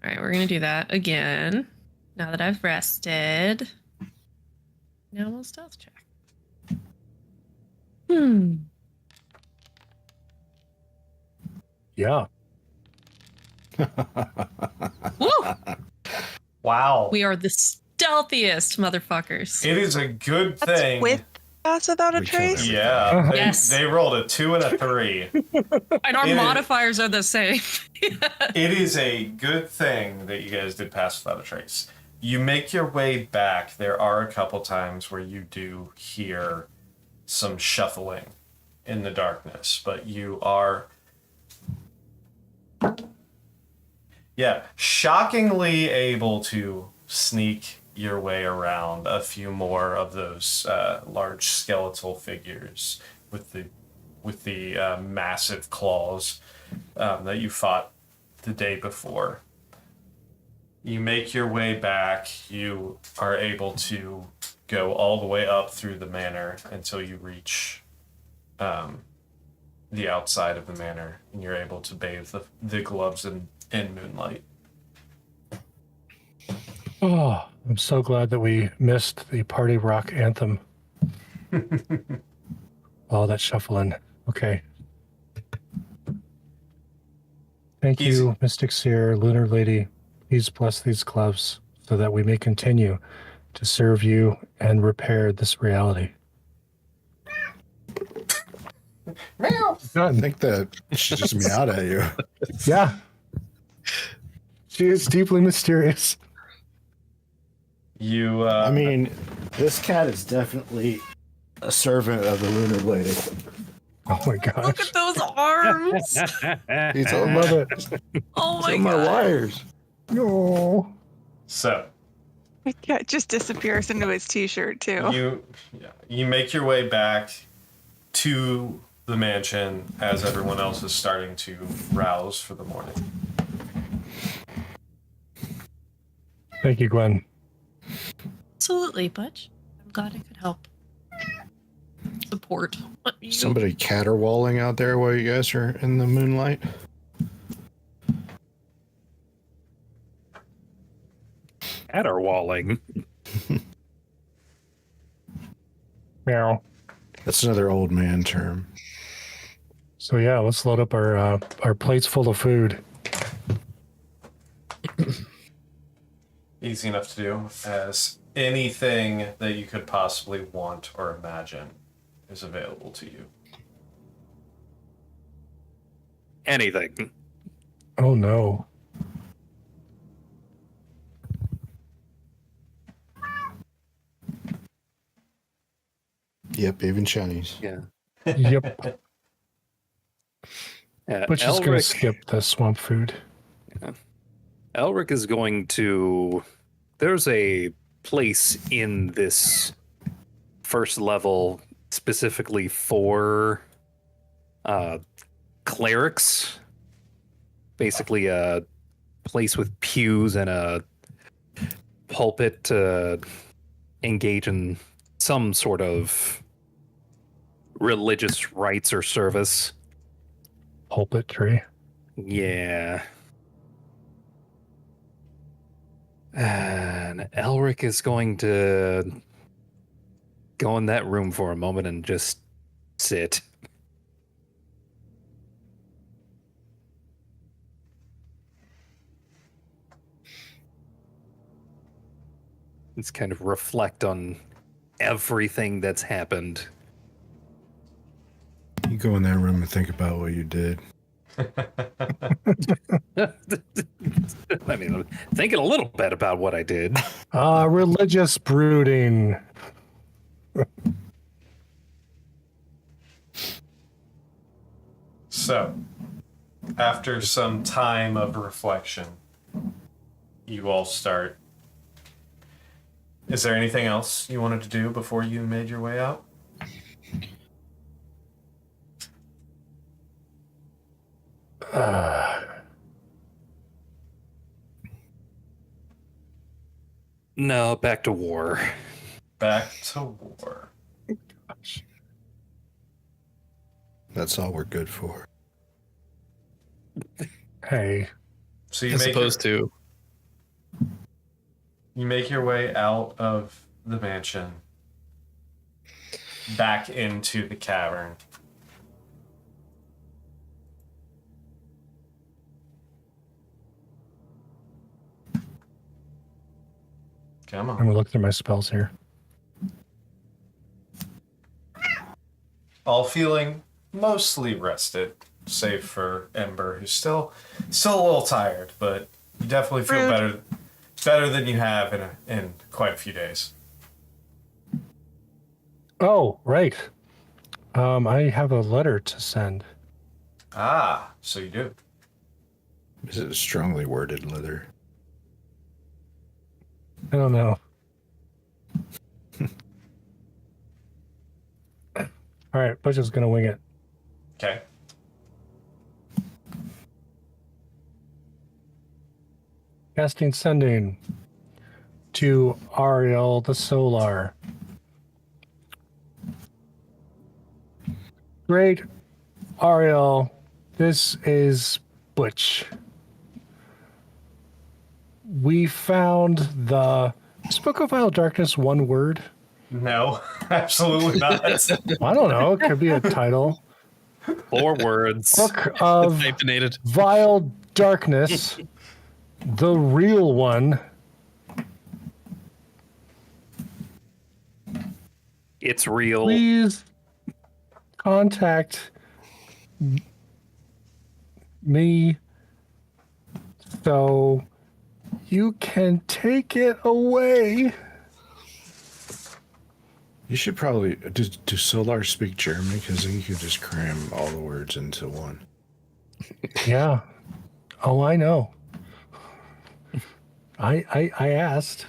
right, we're going to do that again. Now that I've rested. Now we'll stealth check. Yeah. Woo! Wow. We are the stealthiest motherfuckers. It is a good thing. With pass without a trace? Yeah. Yes. They rolled a 2 and a 3. And our modifiers are the same. It is a good thing that you guys did pass without a trace. You make your way back. There are a couple times where you do hear some shuffling in the darkness, but you are... shockingly able to sneak your way around a few more of those large skeletal figures with the massive claws that you fought the day before. You make your way back. You are able to go all the way up through the manor until you reach the outside of the manor, and you're able to bathe the gloves in moonlight. Oh, I'm so glad that we missed the party rock anthem. Oh, that shuffling. Okay. Thank you, Mystic Seer, Lunar Lady. Please bless these gloves so that we may continue to serve you and repair this reality. I think that she just meowed at you. Yeah. She is deeply mysterious. You, I mean, this cat is definitely a servant of the Lunar Lady. Oh my gosh. Look at those arms. He's all love it. Oh my Some of my god. wires. No. So The cat just disappears into his t-shirt too. you make your way back to the mansion as everyone else is starting to rouse for the morning. Thank you, Gwen. Absolutely, Butch. I'm glad I could help. Support. Somebody caterwauling out there while you guys are in the moonlight. Caterwauling. Meow. That's another old man term. So yeah, let's load up our plates full of food. Easy enough to do, as anything that you could possibly want or imagine is available to you. Anything. Oh no. Yep, even Chinese. Yeah. Yep. Butch is going to Elric, skip the swamp food. Elric is going to. There's a place in this first level specifically for clerics. Basically, a place with pews and a pulpit to engage in some sort of religious rites or service. Pulpit tree. Yeah. And Elric is going to go in that room for a moment and just sit. Let's kind of reflect on everything that's happened. You go in that room and think about what you did. I mean, I'm thinking a little bit about what I did. Religious brooding. So, after some time of reflection, you all start. Is there anything else you wanted to do before you made your way out? No, back to war. Back to war. That's all we're good for. Hey. So you As make opposed to you make your way out of the mansion, back into the cavern. Come I'm on. gonna look through my spells here. All feeling mostly rested, save for Ember, who's still a little tired, but you definitely feel Rude. better than you have in quite a few days. Oh, right. I have a letter to send. Ah, so you do. Is it a strongly worded letter? I don't know. All right, Butch is gonna wing it. Okay. Casting sending to Ariel the Solar. Great Ariel, this is Butch. We found the Book of Vile Darkness one word. No, absolutely not. I don't know. It could be a title. 4 words. Book of Hyphenated. Vile Darkness, the real one. It's real. Please contact me so you can take it away. You should probably do Solar speak German, because then you could just cram all the words into one. Yeah. Oh, I know. I asked.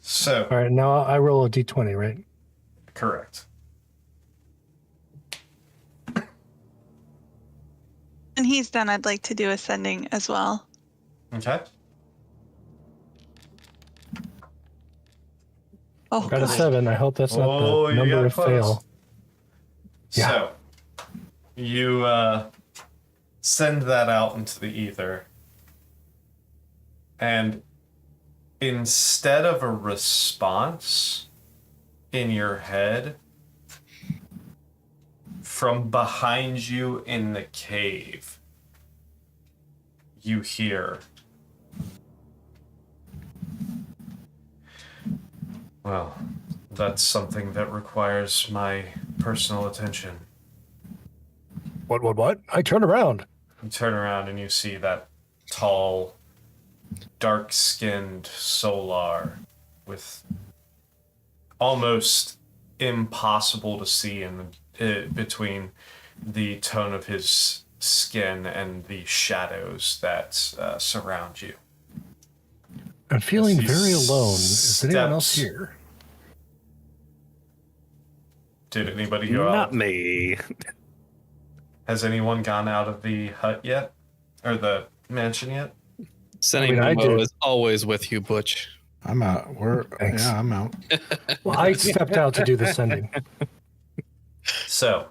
So, All right, now I roll a d20, right? correct. And he's done. I'd like to do ascending as well. Okay. Oh, Got a God. 7. I hope that's not Oh, the you number got of close. fail. Yeah. So, you send that out into the ether, and instead of a response in your head, from behind you in the cave, you hear, well, that's something that requires my personal attention. What? I turn around. You turn around and you see that tall, dark-skinned Solar with almost impossible to see in between the tone of his skin and the shadows that surround you. I'm feeling very alone. Is anyone else here? Did anybody go out? Not me. Has anyone gone out of the hut yet? Or the mansion yet? Sending Momo is always with you, Butch. I'm out. Thanks. Yeah, I'm out. Well, I stepped out to do the sending. So,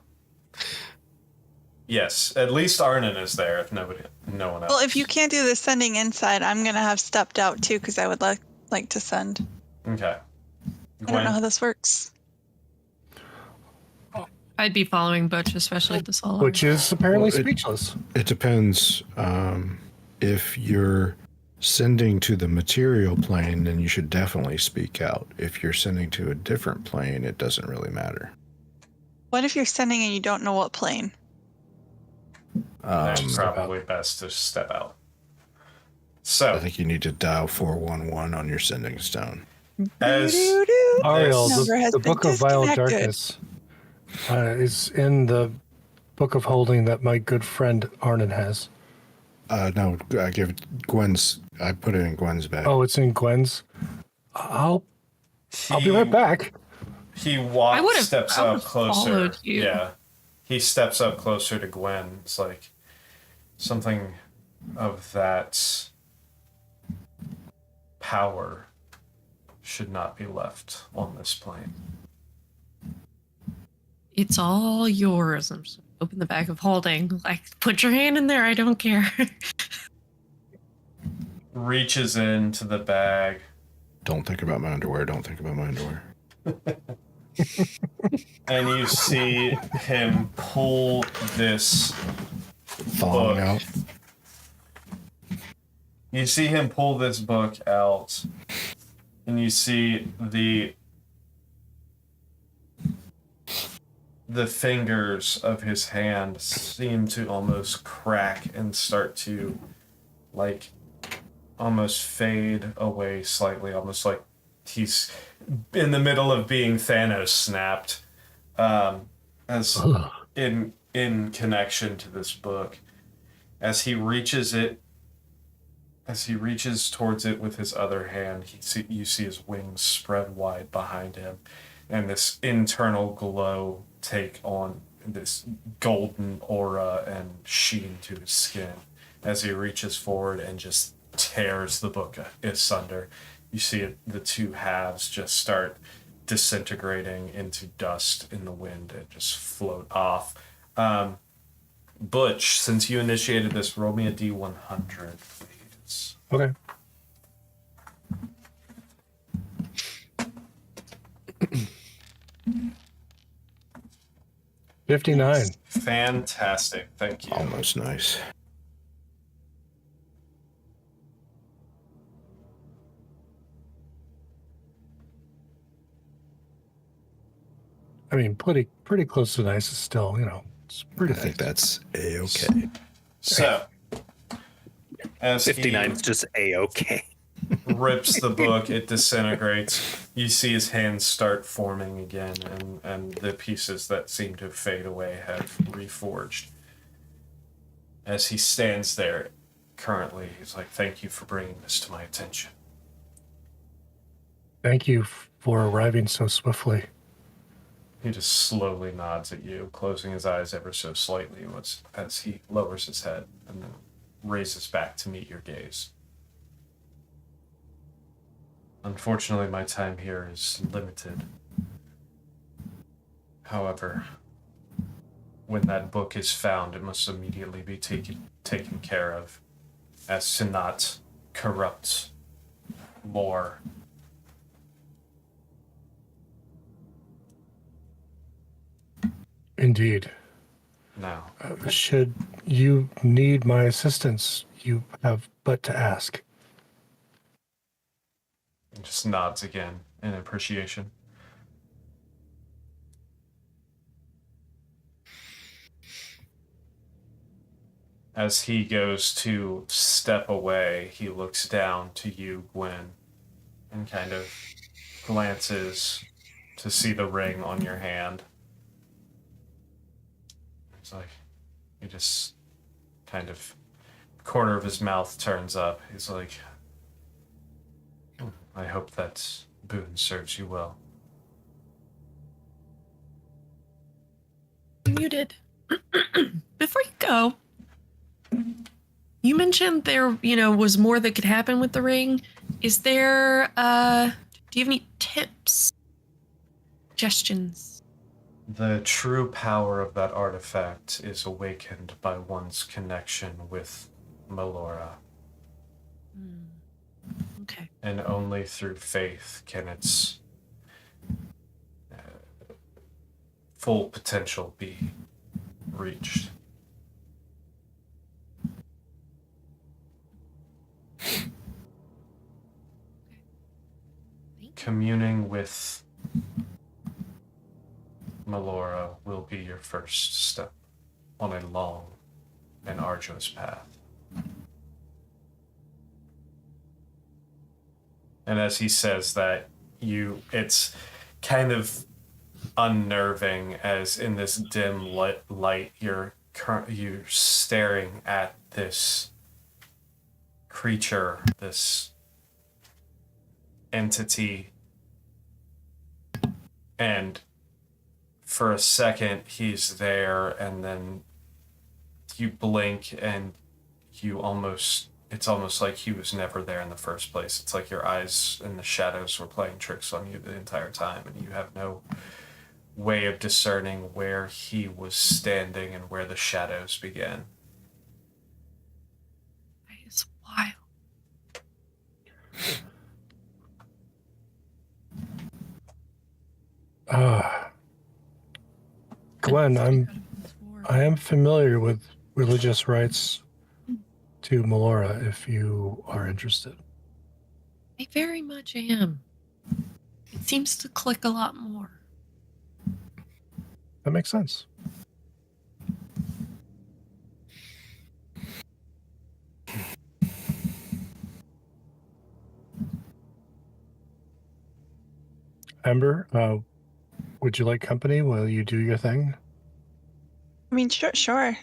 yes, at least Arnon is there. If no one else. Well, if you can't do the sending inside, I'm gonna have stepped out too because I would like to send. Okay. I don't know how this works. I'd be following Butch, especially if the solo. Which is apparently speechless. It depends. If you're sending to the material plane, then you should definitely speak out. If you're sending to a different plane, it doesn't really matter. What if you're sending and you don't know what plane? It's probably best to step out. So I think you need to dial 411 on your sending stone. As Ariel, number has the been Book of Violet disconnected. Darkness is in the Book of Holding that my good friend Arnon has. No, I give it Gwen's. I put it in Gwen's bag. Oh, it's in Gwen's. I'll be right back. He steps up closer. Followed you. Yeah. He steps up closer to Gwen. It's like something of that power should not be left on this plane. It's all yours. I'm just open the bag of holding. Like, put your hand in there. I don't care. Reaches into the bag. Don't think about my underwear. Don't think about my underwear. And you see him pull this Falling book. out. You see him pull this book out, and you see the fingers of his hand seem to almost crack and start to, like, almost fade away slightly, almost like he's in the middle of being Thanos snapped, as in connection to this book. As he reaches towards it with his other hand, you see his wings spread wide behind him, and this internal glow take on this golden aura and sheen to his skin as he reaches forward and just tears the book asunder. You see the two halves just start disintegrating into dust in the wind and just float off. Butch, since you initiated this, roll me a D100, please. Okay. $59. Fantastic. Thank you. Almost nice. I mean, pretty close to nice is still, it's pretty I think nice. that's A-okay. So, as 59 he is just A-okay. rips the book, it disintegrates. You see his hands start forming again, and the pieces that seem to fade away have reforged. As he stands there currently, he's like, "Thank you for bringing this to my attention." Thank you for arriving so swiftly. He just slowly nods at you, closing his eyes ever so slightly as he lowers his head and then raises back to meet your gaze. Unfortunately, my time here is limited. However, when that book is found, it must immediately be taken care of, as to not corrupt more. Indeed. Now, Should you need my assistance, you have but to ask. he just nods again in appreciation. As he goes to step away, he looks down to you, Gwen, and kind of glances to see the ring on your hand. It's like, he just kind of, corner of his mouth turns up. He's like, I hope that boon serves you well. Muted. Before you go, you mentioned there, was more that could happen with the ring. Is there, do you have any tips? Suggestions? The true power of that artifact is awakened by one's connection with Melora. Okay. And only through faith can its full potential be reached. Communing with Melora will be your first step on a long and arduous path. And as he says that, it's kind of unnerving, as in this dim light you're staring at this creature, this entity, and for a second he's there, and then you blink and it's almost like he was never there in the first place. It's like your eyes and the shadows were playing tricks on you the entire time, and you have no way of discerning where he was standing and where the shadows began. That is wild. Gwen, I am familiar with religious rites to Melora if you are interested. I very much am. It seems to click a lot more. That makes sense. Ember, would you like company while you do your thing? I mean, sure.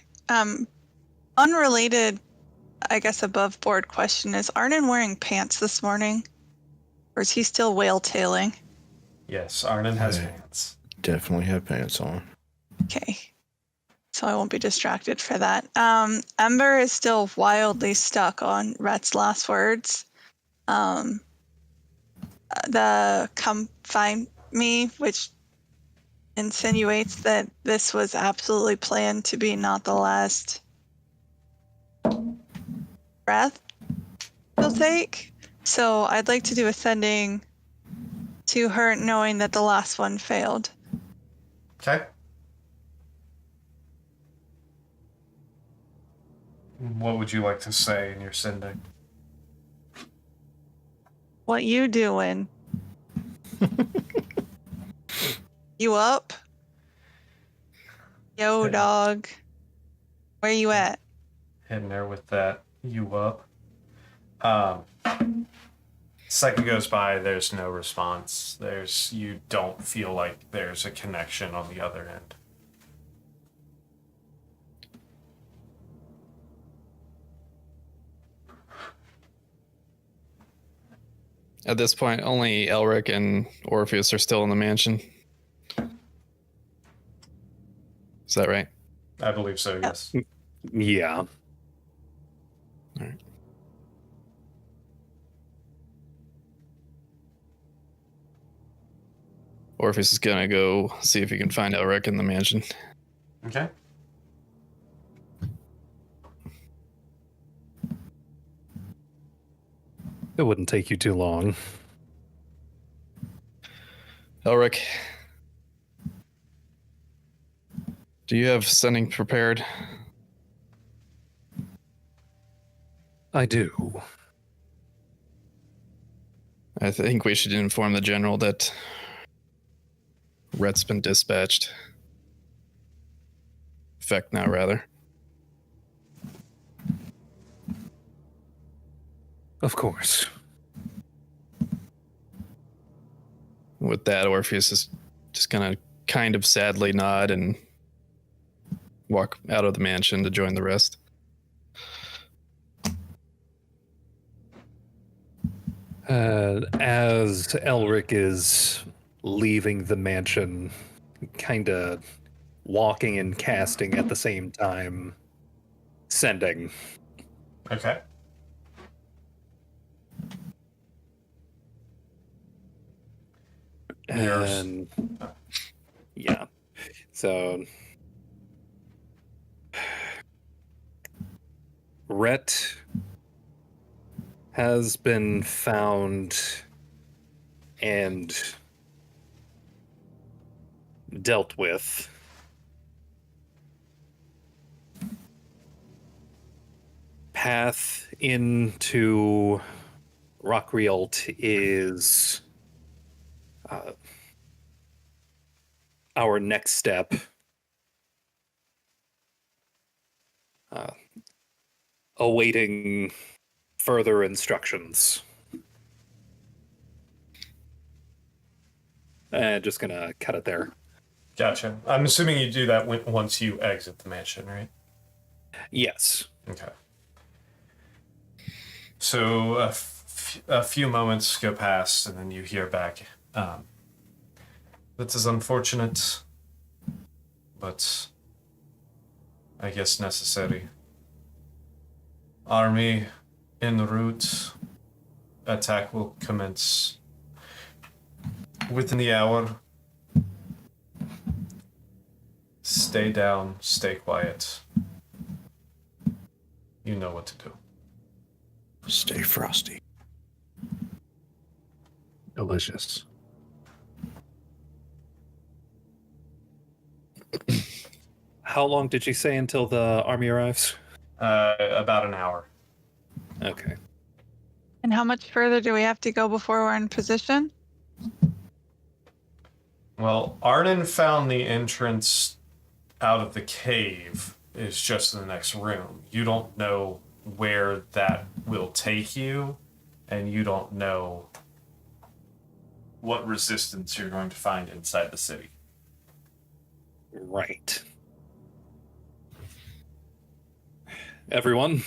Unrelated, I guess, above board question is Arnon wearing pants this morning? Or is he still whale-tailing? Yes, Arnon has pants. Definitely have pants on. Okay. So I won't be distracted for that. Ember is still wildly stuck on Rhett's last words. The come find me, which insinuates that this was absolutely planned to be not the last breath he'll take. So I'd like to do a sending to her, knowing that the last one failed. Okay. What would you like to say in your sending? What you doing? You up? Yo, dog. Where you at? Hitting her with that you up. Second goes by, there's no response. You don't feel like there's a connection on the other end. At this point, only Elric and Orpheus are still in the mansion. Is that right? I believe so, yes. Yeah. All right. Orpheus is gonna go see if he can find Elric in the mansion. Okay. It wouldn't take you too long. Elric, do you have sending prepared? I do. I think we should inform the general that Rhett's been dispatched. Effect now, rather. Of course. With that, Orpheus is just gonna kind of sadly nod and walk out of the mansion to join the rest. As Elric is leaving the mansion, kind of walking and casting at the same time, sending. Okay. And yeah, so Rhett has been found and dealt with. Path into Rockrealt is our next step. Awaiting further instructions. Just gonna cut it there. Gotcha. I'm assuming you do that once you exit the mansion, right? Yes. Okay. So a few moments go past, and then you hear back. That is unfortunate, but I guess necessary. Army en route. Attack will commence within the hour. Stay down, stay quiet. You know what to do. Stay frosty. Delicious. How long did you say until the army arrives? About an hour. Okay. And how much further do we have to go before we're in position? Well, Arden found the entrance out of the cave is just in the next room. You don't know where that will take you, and you don't know what resistance you're going to find inside the city. Right. Everyone,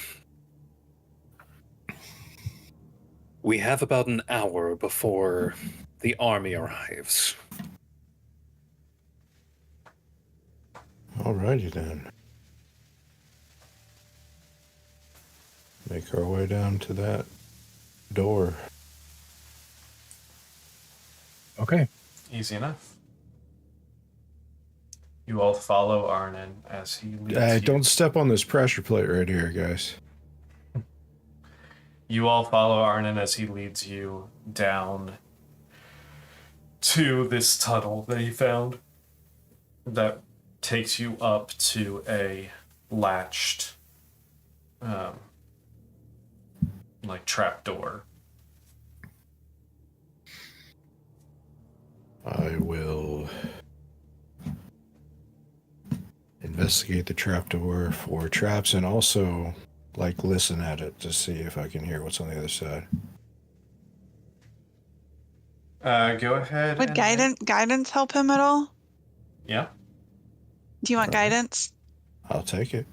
we have about an hour before the army arrives. Alrighty then. Make our way down to that door. Okay. Easy enough. You all follow Arnon as he leads you. Don't step on this pressure plate right here, guys. You all follow Arnon as he leads you down to this tunnel that he found that takes you up to a latched like trap door. I will investigate the trapdoor for traps and also like listen at it to see if I can hear what's on the other side. Go ahead. Would guidance help him at all? Yeah. Do you want guidance? I'll take it.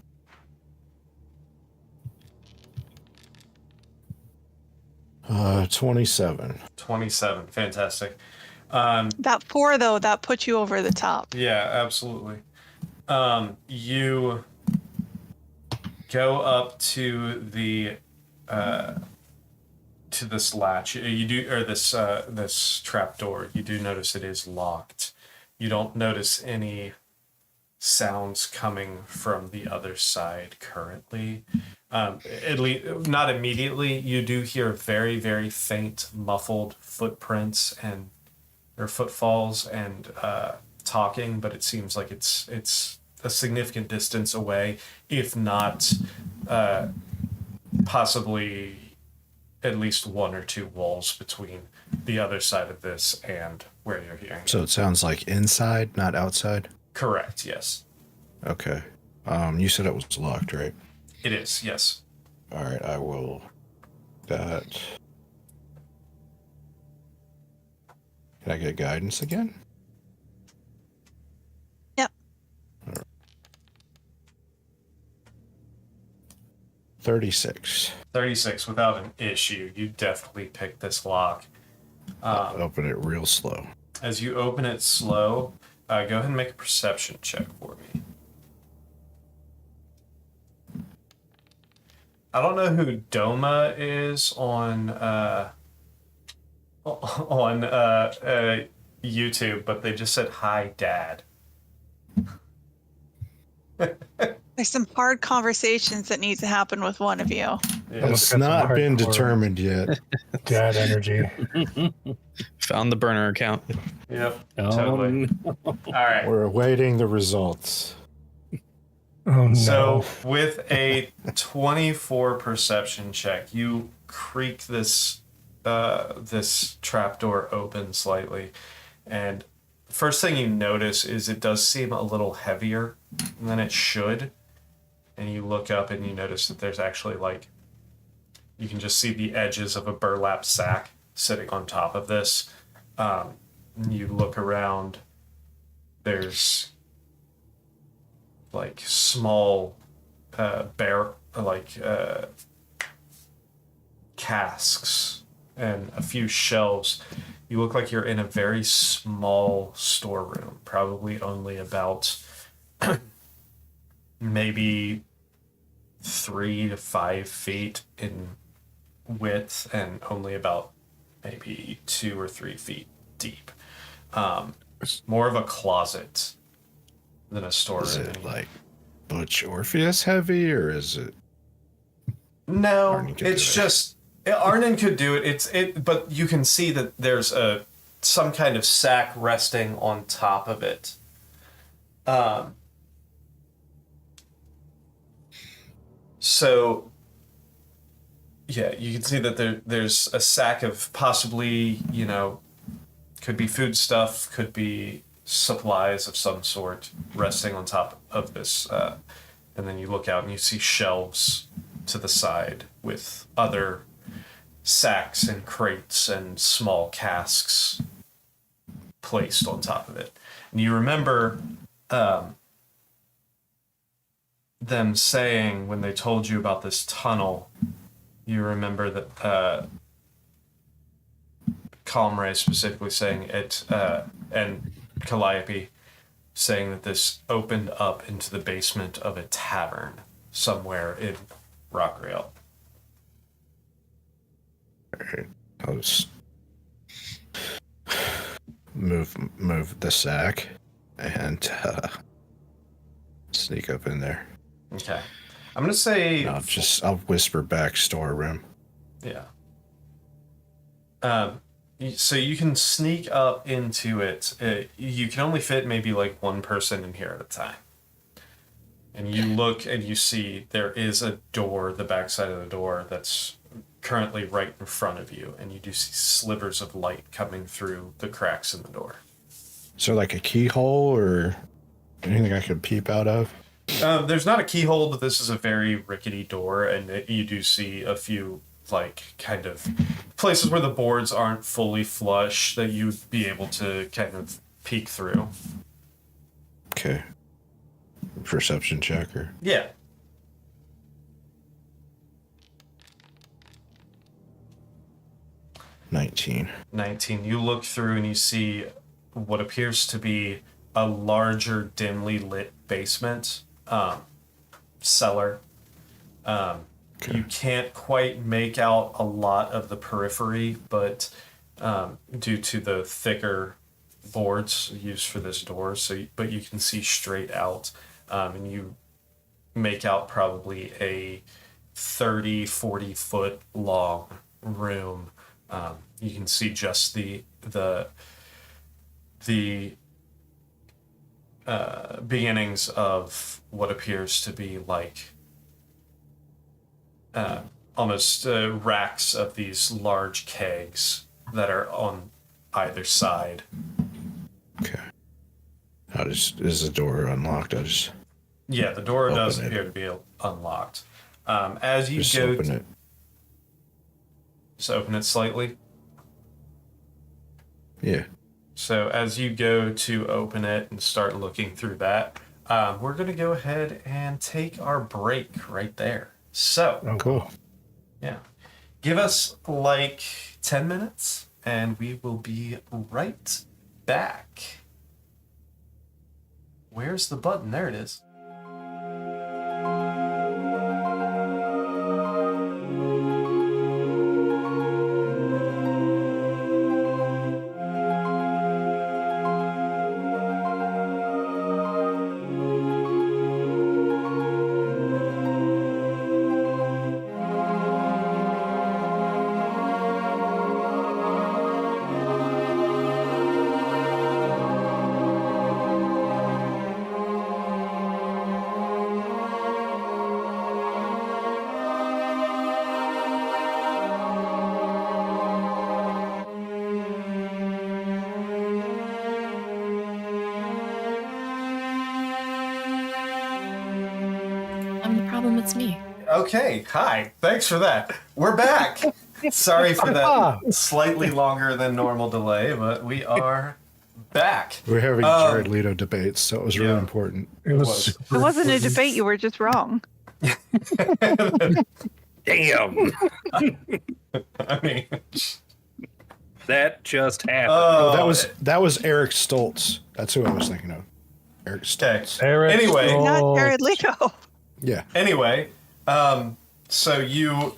Uh, 27. 27. Fantastic. That 4 though, that puts you over the top. Yeah, absolutely. You go up to the to this latch. You do, or this trap door. You do notice it is locked. You don't notice any sounds coming from the other side currently. At least not immediately. You do hear very, very faint, muffled footprints or footfalls and talking, but it seems like it's a significant distance away, if not possibly at least 1 or 2 walls between the other side of this and where you're hearing. So it sounds like inside, not outside? Correct, yes. Okay. You said it was locked, right? It is, yes. All right, I will that. Can I get guidance again? Yep. 36. 36 without an issue. You definitely pick this lock. Open it real slow. As you open it slow, go ahead and make a perception check for me. I don't know who Doma is on YouTube, but they just said hi, Dad. There's some hard conversations that need to happen with one of you. Yeah. It's not been determined yet. Dad energy. Found the burner account. Yep. Totally. No. All right. We're awaiting the results. Oh no. So with a 24 perception check, you creak this trapdoor open slightly, and the first thing you notice is it does seem a little heavier than it should. And you look up and you notice that there's actually you can just see the edges of a burlap sack sitting on top of this. You look around, there's small casks and a few shelves. You look like you're in a very small storeroom, probably only about maybe 3 to 5 feet in width and only about maybe 2 or 3 feet deep. More of a closet than a storeroom. Is it like Butch Orpheus heavy, or is it? No, it's just Arnon could do it. But you can see that there's some kind of sack resting on top of it. So yeah, you can see that there's a sack of possibly, could be food stuff, could be supplies of some sort resting on top of this. And then you look out and you see shelves to the side with other sacks and crates and small casks placed on top of it. And you remember them saying, when they told you about this tunnel, you remember that Calmray specifically saying it, and Calliope saying that this opened up into the basement of a tavern somewhere in Rockrealt. Alright, I'll just move the sack and sneak up in there. Okay. I'm going to say... I'll whisper back storeroom. Yeah. So you can sneak up into it. You can only fit maybe one person in here at a time. And you look and you see there is a door, the backside of the door, that's currently right in front of you. And you do see slivers of light coming through the cracks in the door. So a keyhole or anything I could peep out of? There's not a keyhole, but this is a very rickety door. And you do see a few kind of places where the boards aren't fully flush that you'd be able to kind of peek through. Okay. Perception checker. Yeah. $19. 19. You look through and you see what appears to be a larger, dimly lit basement, cellar. Okay. You can't quite make out a lot of the periphery, but due to the thicker boards used for this door, but you can see straight out, and you make out probably a 30-40 foot long room. You can see just the beginnings of what appears to be almost racks of these large kegs that are on either side. Okay. Is the door unlocked? Yeah, the door does Open it. appear to be unlocked. As you Just go, open it. Just open it slightly. Yeah. So as you go to open it and start looking through that, we're going to go ahead and take our break right there. So, Cool. yeah. Give us like 10 minutes and we will be right back. Where's the button? There it is. I'm the problem, it's me. Okay, hi. Thanks for that. We're back. Sorry for that slightly longer than normal delay, but we are back. We're having Jared Leto debates, so it was really important. It was. It wasn't a debate. You were just wrong. Damn. I mean, That just happened. Oh, that was Eric Stoltz. That's who I was thinking of. Eric Stoltz. Eric Anyway. Stoltz. Not Jared Leto. Yeah. Anyway, so you,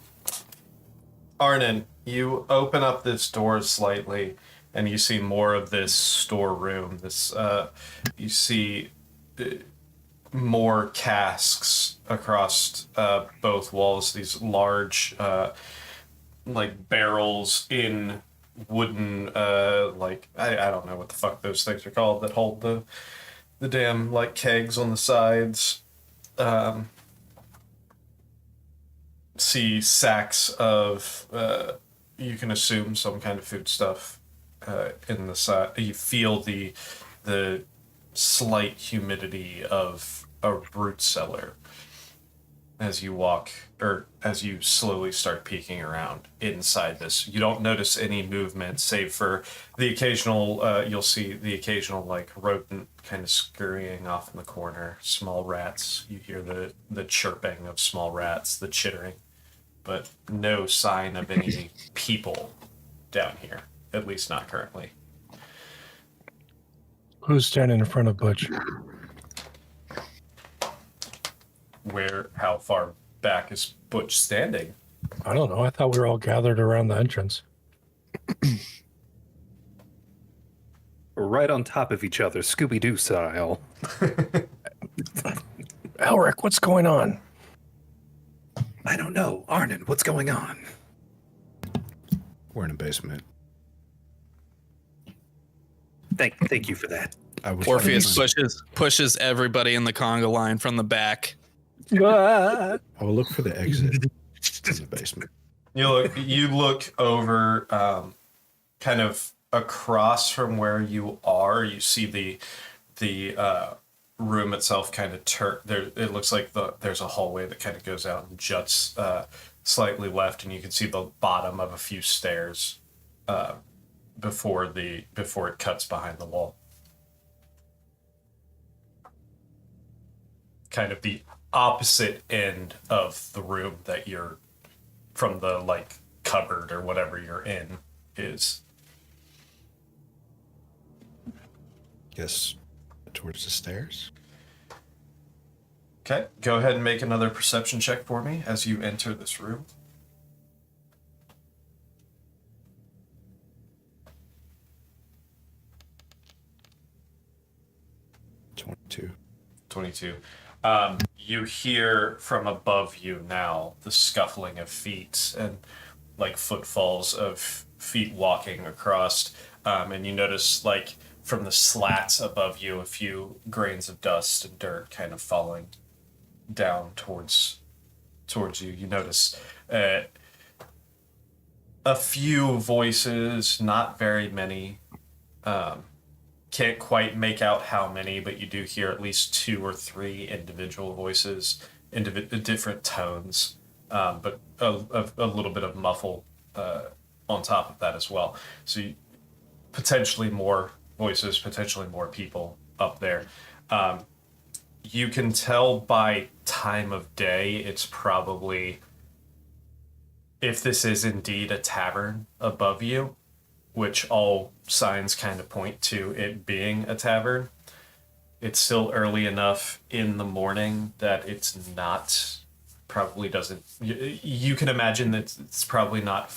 Arnon, you open up this door slightly, and you see more of this storeroom. This, you see more casks across both walls. These large, like barrels in wooden, like I don't know what the fuck those things are called that hold the damn like kegs on the sides. See sacks of you can assume some kind of food stuff in the side. You feel the slight humidity of a root cellar as you walk, or as you slowly start peeking around inside this. You don't notice any movement save for the occasional you'll see the occasional like rodent kind of scurrying off in the corner, small rats. You hear the chirping of small rats, the chittering, but no sign of any people down here, at least not currently. Who's standing in front of Butch? How far back is Butch standing? I don't know. I thought we were all gathered around the entrance. We're right on top of each other, Scooby-Doo style. Elric, what's going on? I don't know. Arnon, what's going on? We're in a basement. Thank you for that. Orpheus pushes everybody in the conga line from the back. I will look for the exit in the basement. You look over, kind of across from where you are. You see the room itself kind of there. It looks like there's a hallway that kind of goes out and juts slightly left, and you can see the bottom of a few stairs before it cuts behind the wall. Kind of the opposite end of the room that you're from, the like cupboard or whatever you're in is. Guess towards the stairs. Okay, go ahead and make another perception check for me as you enter this room. Two. 22. You hear from above you now the scuffling of feet and like footfalls of feet walking across, and you notice like from the slats above you a few grains of dust and dirt kind of falling down towards you. You notice a few voices, not very many. Can't quite make out how many, but you do hear at least 2 or 3 individual voices, different tones, but a little bit of on top of that as well. So potentially more voices, potentially more people up there. You can tell by time of day, it's probably, if this is indeed a tavern above you, which all signs kind of point to it being a tavern, it's still early enough in the morning that it's not, probably doesn't, you can imagine that it's probably not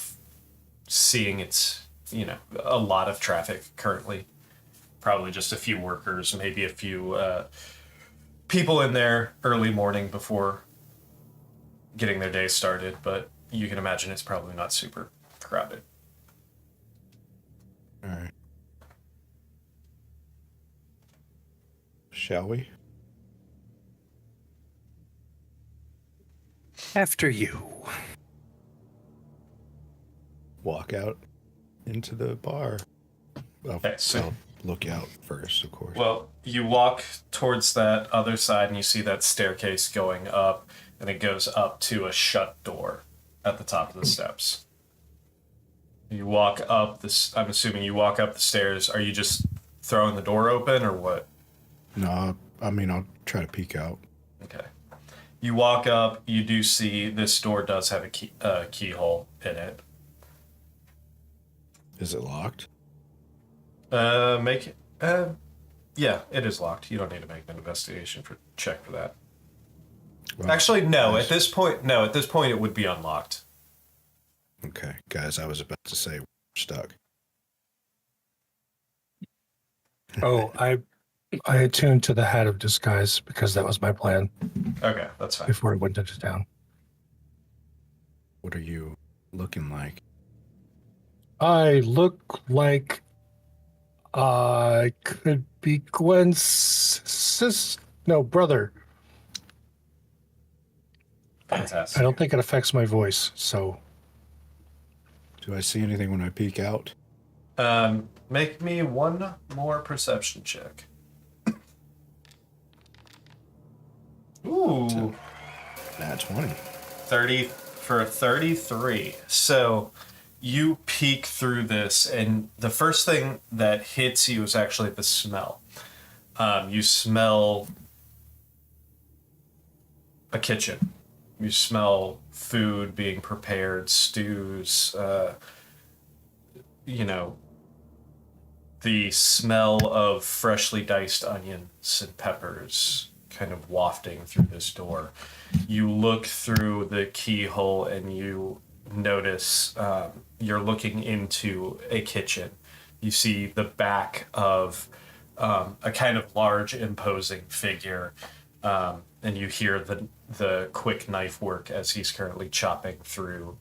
seeing its, a lot of traffic currently. Probably just a few workers, maybe a few people in there early morning before getting their day started, but you can imagine it's probably not super crowded. All right. Shall we? After you. Walk out into the bar. Well, Okay, so- I'll look out first, of course. Well, you walk towards that other side and you see that staircase going up, and it goes up to a shut door at the top of the steps. You walk up this. I'm assuming you walk up the stairs. Are you just throwing the door open or what? No, I'll try to peek out. Okay. You walk up. You do see this door does have a keyhole in it. Is it locked? Yeah, it is locked. You don't need to make an investigation check for that. Well, Actually, no. guys- At this point, it would be unlocked. Okay, guys, I was about to say we're stuck. Oh, I attuned to the hat of disguise because that was my plan Okay, that's fine. before I went into town. What are you looking like? I look like I could be Gwen's brother. Fantastic. I don't think it affects my voice, so Do I see anything when I peek out? Make me one more perception check. Ooh, Nat 20. 30 for a 33. So you peek through this, and the first thing that hits you is actually the smell. You smell a kitchen. You smell food being prepared, stews, the smell of freshly diced onions and peppers kind of wafting through this door. You look through the keyhole and you notice you're looking into a kitchen. You see the back of a kind of large, imposing figure, and you hear the quick knife work as he's currently chopping through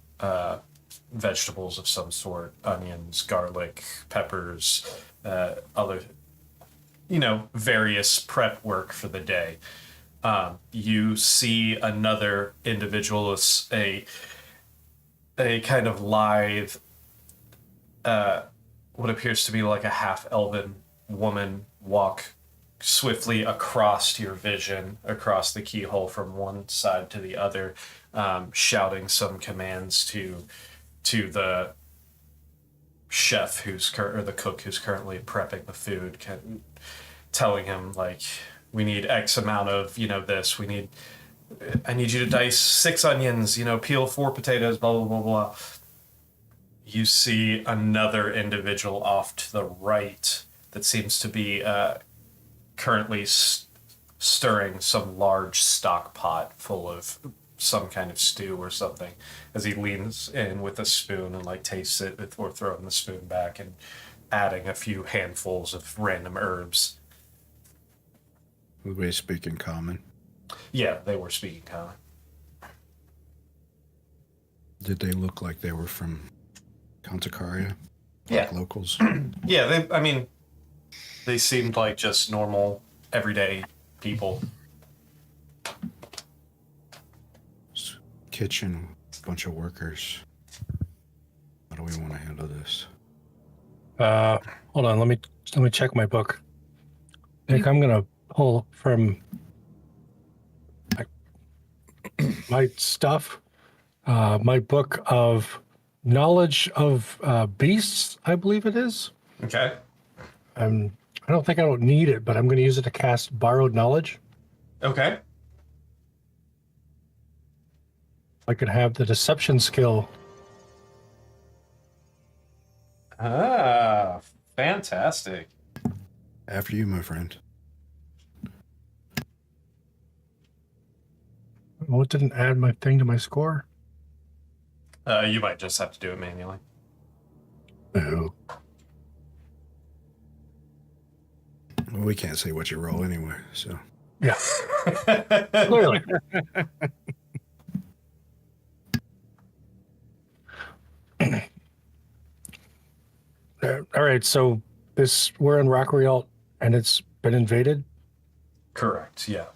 vegetables of some sort, onions, garlic, peppers, other, various prep work for the day. You see another individual, a kind of lithe, what appears to be like a half-elven woman walk swiftly across your vision, across the keyhole from one side to the other, shouting some commands to the chef or the cook who's currently prepping the food, telling him like, we need X amount of this. I need you to dice 6 onions. Peel 4 potatoes. Blah blah blah blah. You see another individual off to the right that seems to be currently stirring some large stock pot full of some kind of stew or something, as he leans in with a spoon and tastes it before throwing the spoon back and adding a few handfuls of random herbs. Were they speaking common? Yeah, they were speaking common. Did they look like they were from Conticaria? Yeah. Locals? Yeah, they seemed like just normal, everyday people. Kitchen, bunch of workers. How do we want to handle this? hold on, let me check my book. Nick, I'm gonna pull from my stuff, my book of knowledge of beasts, I believe it is. Okay. I don't think I don't need it, but I'm going to use it to cast borrowed knowledge. Okay. I could have the deception skill. Ah, fantastic. After you, my friend. Oh, it didn't add my thing to my score. You might just have to do it manually. Oh. Well, we can't say what you roll anyway, so. Yeah. Clearly. All right, so we're in Rockrealt and it's been invaded? Correct, yeah.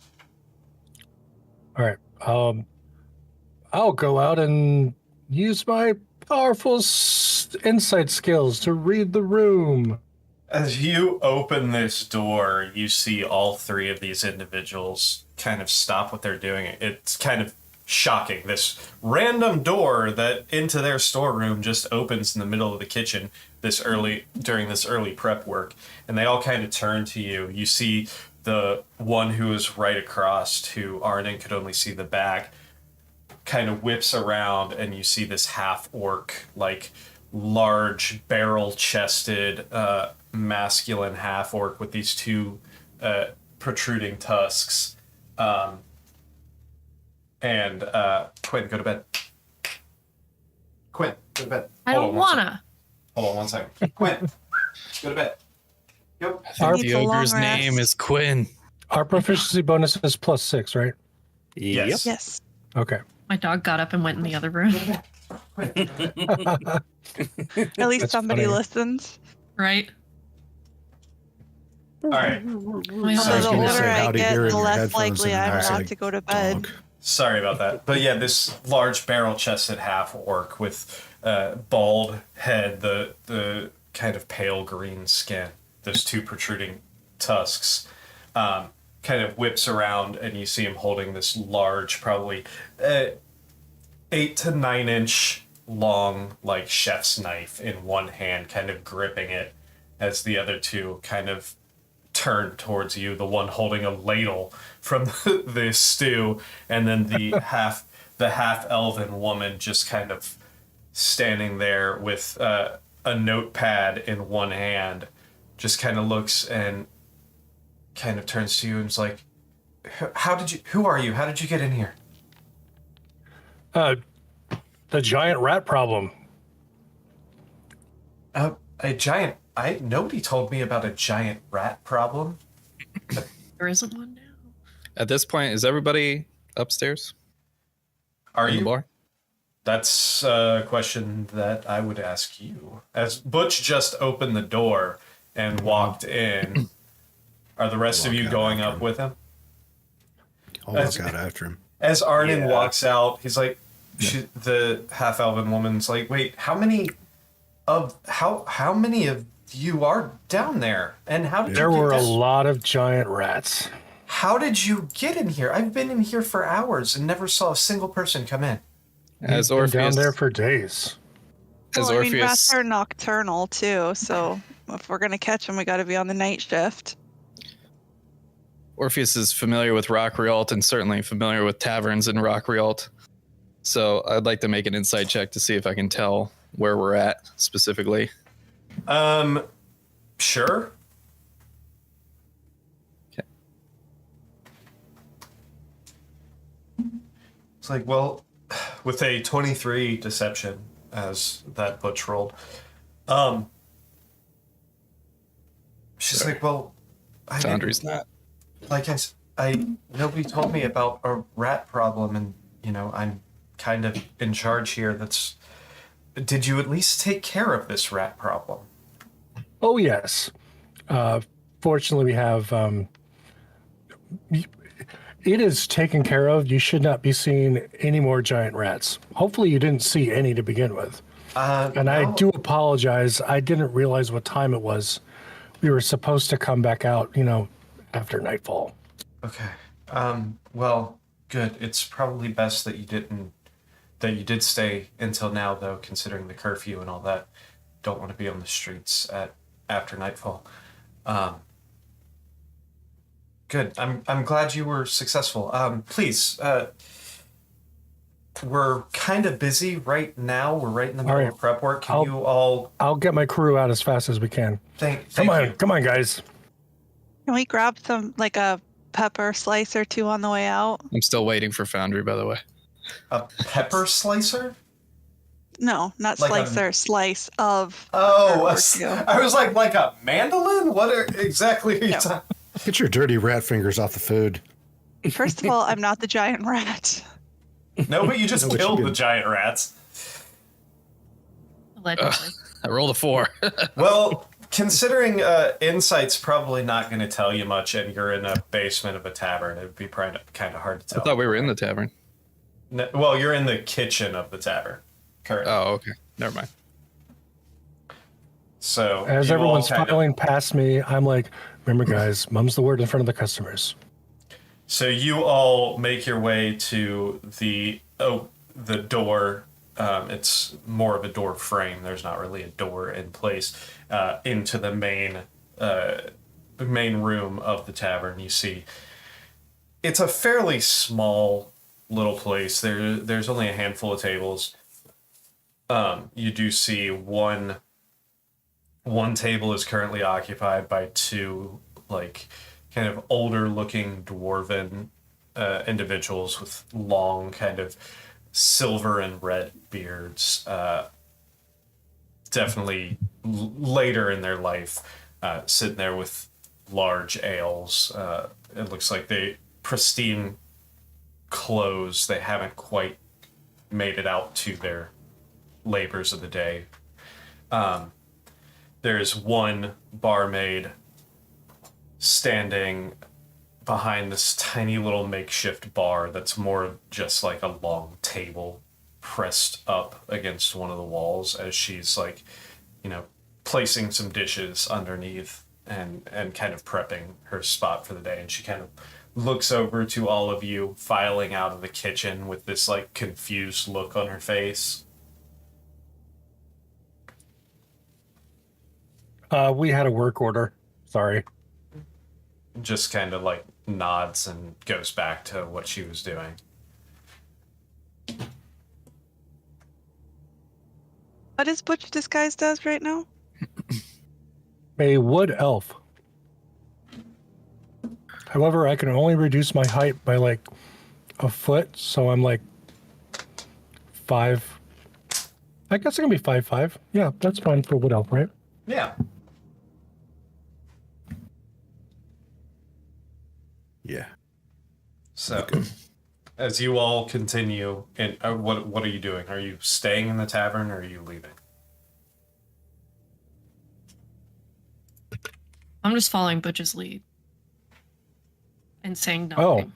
All right. I'll go out and use my powerful insight skills to read the room. As you open this door, you see all three of these individuals kind of stop what they're doing. It's kind of shocking. This random door that into their storeroom just opens in the middle of the kitchen during this early prep work. And they all kind of turn to you. You see the one who is right across, who Arden could only see the back, kind of whips around, and you see this half-orc, like large barrel-chested masculine half-orc with these two protruding tusks. And Quinn, go to bed. Quinn, go to bed. I don't wanna. Hold on 1 second. Quinn, go to bed. Yep. The ogre's name is Quinn. Our proficiency bonus is +6, right? Yes. Yes. Okay. My dog got up and went in the other room. At least That's somebody funny. listens. Right? All right. My So was the gonna older say, I how'd he get, hear it in the your less headphones likely and I'm I was not like, to go to bed. dog. Sorry about that. But yeah, this large barrel-chested half-orc with bald head, the kind of pale green skin, those two protruding tusks, kind of whips around, and you see him holding this large, probably 8 to 9 inch long, like chef's knife in one hand, kind of gripping it as the other two kind of turn towards you, the one holding a ladle from the stew, and then the half elven woman just kind of standing there with a notepad in one hand, just kind of looks and kind of turns to you and is like, who are you? How did you get in here? The giant rat problem. Nobody told me about a giant rat problem. There isn't one now. At this point, is everybody upstairs? Are in the you? bar? That's a question that I would ask you. As Butch just opened the door and walked in, are the rest of Walk you out going after up him. with him? I'll walk out after him. As Arden Yeah. walks out, he's like, the half-elven woman's like, wait, how many of you are down there? And how did There you get were a this? lot of giant rats. How did you get in here? I've been in here for hours and never saw a single person come in. As Been down Orpheus, there for days. as Well, I mean, Orpheus, rats are nocturnal too, so if we're gonna catch them, we got to be on the night shift. Orpheus is familiar with Rockrealt and certainly familiar with taverns in Rockrealt. So I'd like to make an insight check to see if I can tell where we're at specifically. Sure. Okay. It's like, well, with a 23 deception, as that Butch rolled, she's like, well, I didn't- Foundry's not. like nobody told me about a rat problem, and I'm kind of in charge here. Did you at least take care of this rat problem? Oh, yes. Fortunately, we have... it is taken care of. You should not be seeing any more giant rats. Hopefully you didn't see any to begin with. And I no. do apologize. I didn't realize what time it was. We were supposed to come back out, after nightfall. Okay. Well, good. It's probably best that you didn't that you did stay until now, though, considering the curfew and all that. Don't want to be on the streets after nightfall. Good. I'm glad you were successful. Please, we're kind of busy right now. We're right in the middle of prep work. Can you all? I'll get my crew out as fast as we can. Come on, guys. Can we grab some, like a pepper slice or two on the way out? I'm still waiting for Foundry, by the way. A pepper slicer? No, not Like slicer, slice of. Oh, pepper I was like a mandolin? What exactly are you talking? Get your dirty rat fingers off the food. First of all, I'm not the giant rat. No, but you just killed the giant rats. Allegedly. I rolled a 4. Well, considering insight's probably not going to tell you much, and you're in a basement of a tavern, it would be kind of hard to tell. I thought we were in the tavern. No, well, you're in the kitchen of the tavern currently. Oh, okay. Never mind. So as everyone's filing past me, I'm like, remember, guys, mum's the word in front of the customers. So you all make your way to the door. It's more of a door frame. There's not really a door in place. Into the main room of the tavern. You see, it's a fairly small little place. There's only a handful of tables. You do see one table is currently occupied by two kind of older looking dwarven individuals with long kind of silver and red beards, definitely later in their life, sitting there with large ales. It looks like pristine clothes. They haven't quite made it out to their labors of the day. There's one barmaid standing behind this tiny little makeshift bar that's more just like a long table pressed up against one of the walls as she's placing some dishes underneath and kind of prepping her spot for the day. And she kind of looks over to all of you filing out of the kitchen with this confused look on her face. We had a work order. Sorry. Just kind of nods and goes back to what she was doing. What is Butch disguised as right now? A wood elf. However, I can only reduce my height by a foot, so I'm 5. I guess I can be 5'5". Yeah, that's fine for wood elf, right? Yeah. Yeah. So, as you all continue, and what are you doing? Are you staying in the tavern or are you leaving? I'm just following Butch's lead and saying nothing. Oh.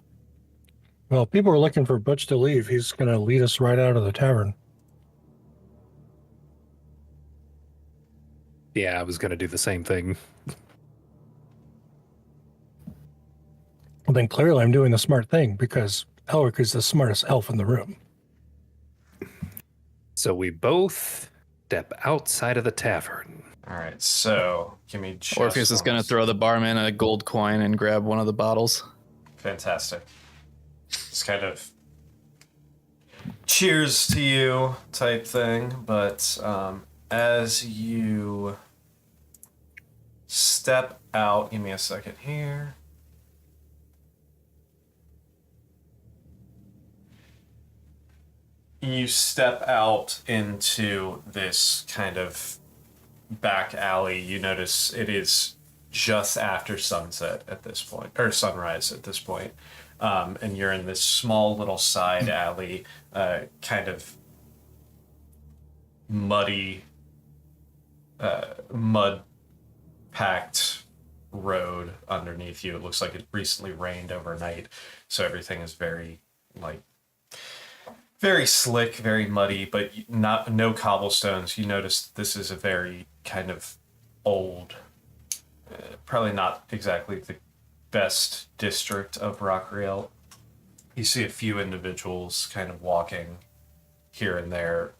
Well, people are looking for Butch to leave. He's going to lead us right out of the tavern. Yeah, I was going to do the same thing. Well, then clearly I'm doing the smart thing because Elric is the smartest elf in the room. So we both step outside of the tavern. All right, so give me just Orpheus is going to throw the barman a gold coin and grab one of the bottles. Fantastic. It's kind of cheers to you type thing, but as you step out, give me a second here. You step out into this kind of back alley. You notice it is just after sunset at this point, or sunrise at this point. And you're in this small little side alley, kind of muddy, mud-packed road underneath you. It looks like it recently rained overnight, so everything is very, very slick, very muddy, but no cobblestones. You notice this is a very kind of old, probably not exactly the best district of Rockrealt. You see a few individuals kind of walking here and there.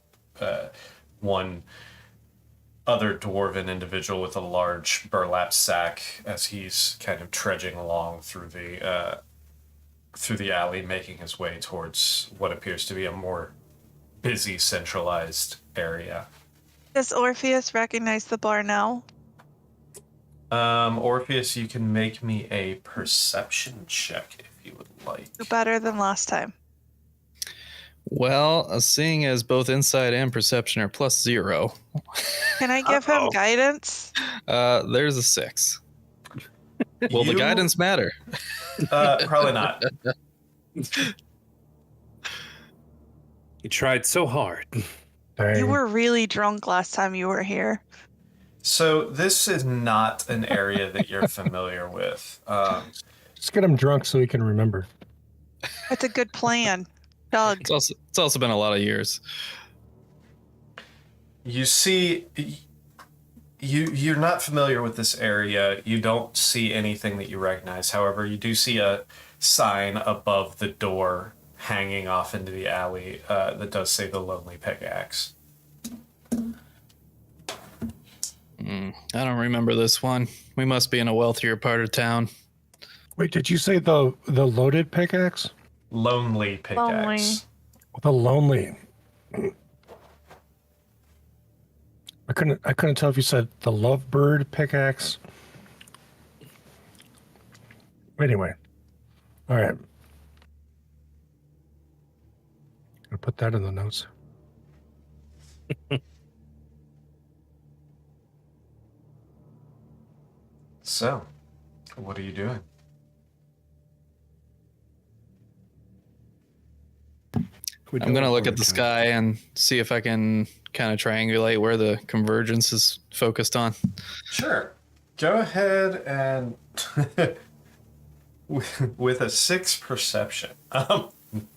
One other dwarven individual with a large burlap sack as he's kind of trudging along through the alley, making his way towards what appears to be a more busy, centralized area. Does Orpheus recognize the bar now? Orpheus, you can make me a perception check if you would like. Better than last time. Well, seeing as both insight and perception are +0. Can I give him guidance? There's a 6. Will the guidance matter? Probably not. You tried so hard. Dang. You were really drunk last time you were here. So this is not an area that you're familiar with. Just get him drunk so he can remember. That's a good plan. Doug. It's also been a lot of years. You see, you're not familiar with this area. You don't see anything that you recognize. However, you do see a sign above the door hanging off into the alley that does say the Lonely Pickaxe. I don't remember this one. We must be in a wealthier part of town. Wait, did you say the loaded pickaxe? Lonely Pickaxe. The lonely. I couldn't tell if you said the lovebird pickaxe. Anyway. All right. I'll put that in the notes. So, what are you doing? I'm going to look at the sky and see if I can kind of triangulate where the convergence is focused on. Sure. Go ahead and with a 6 perception. Oh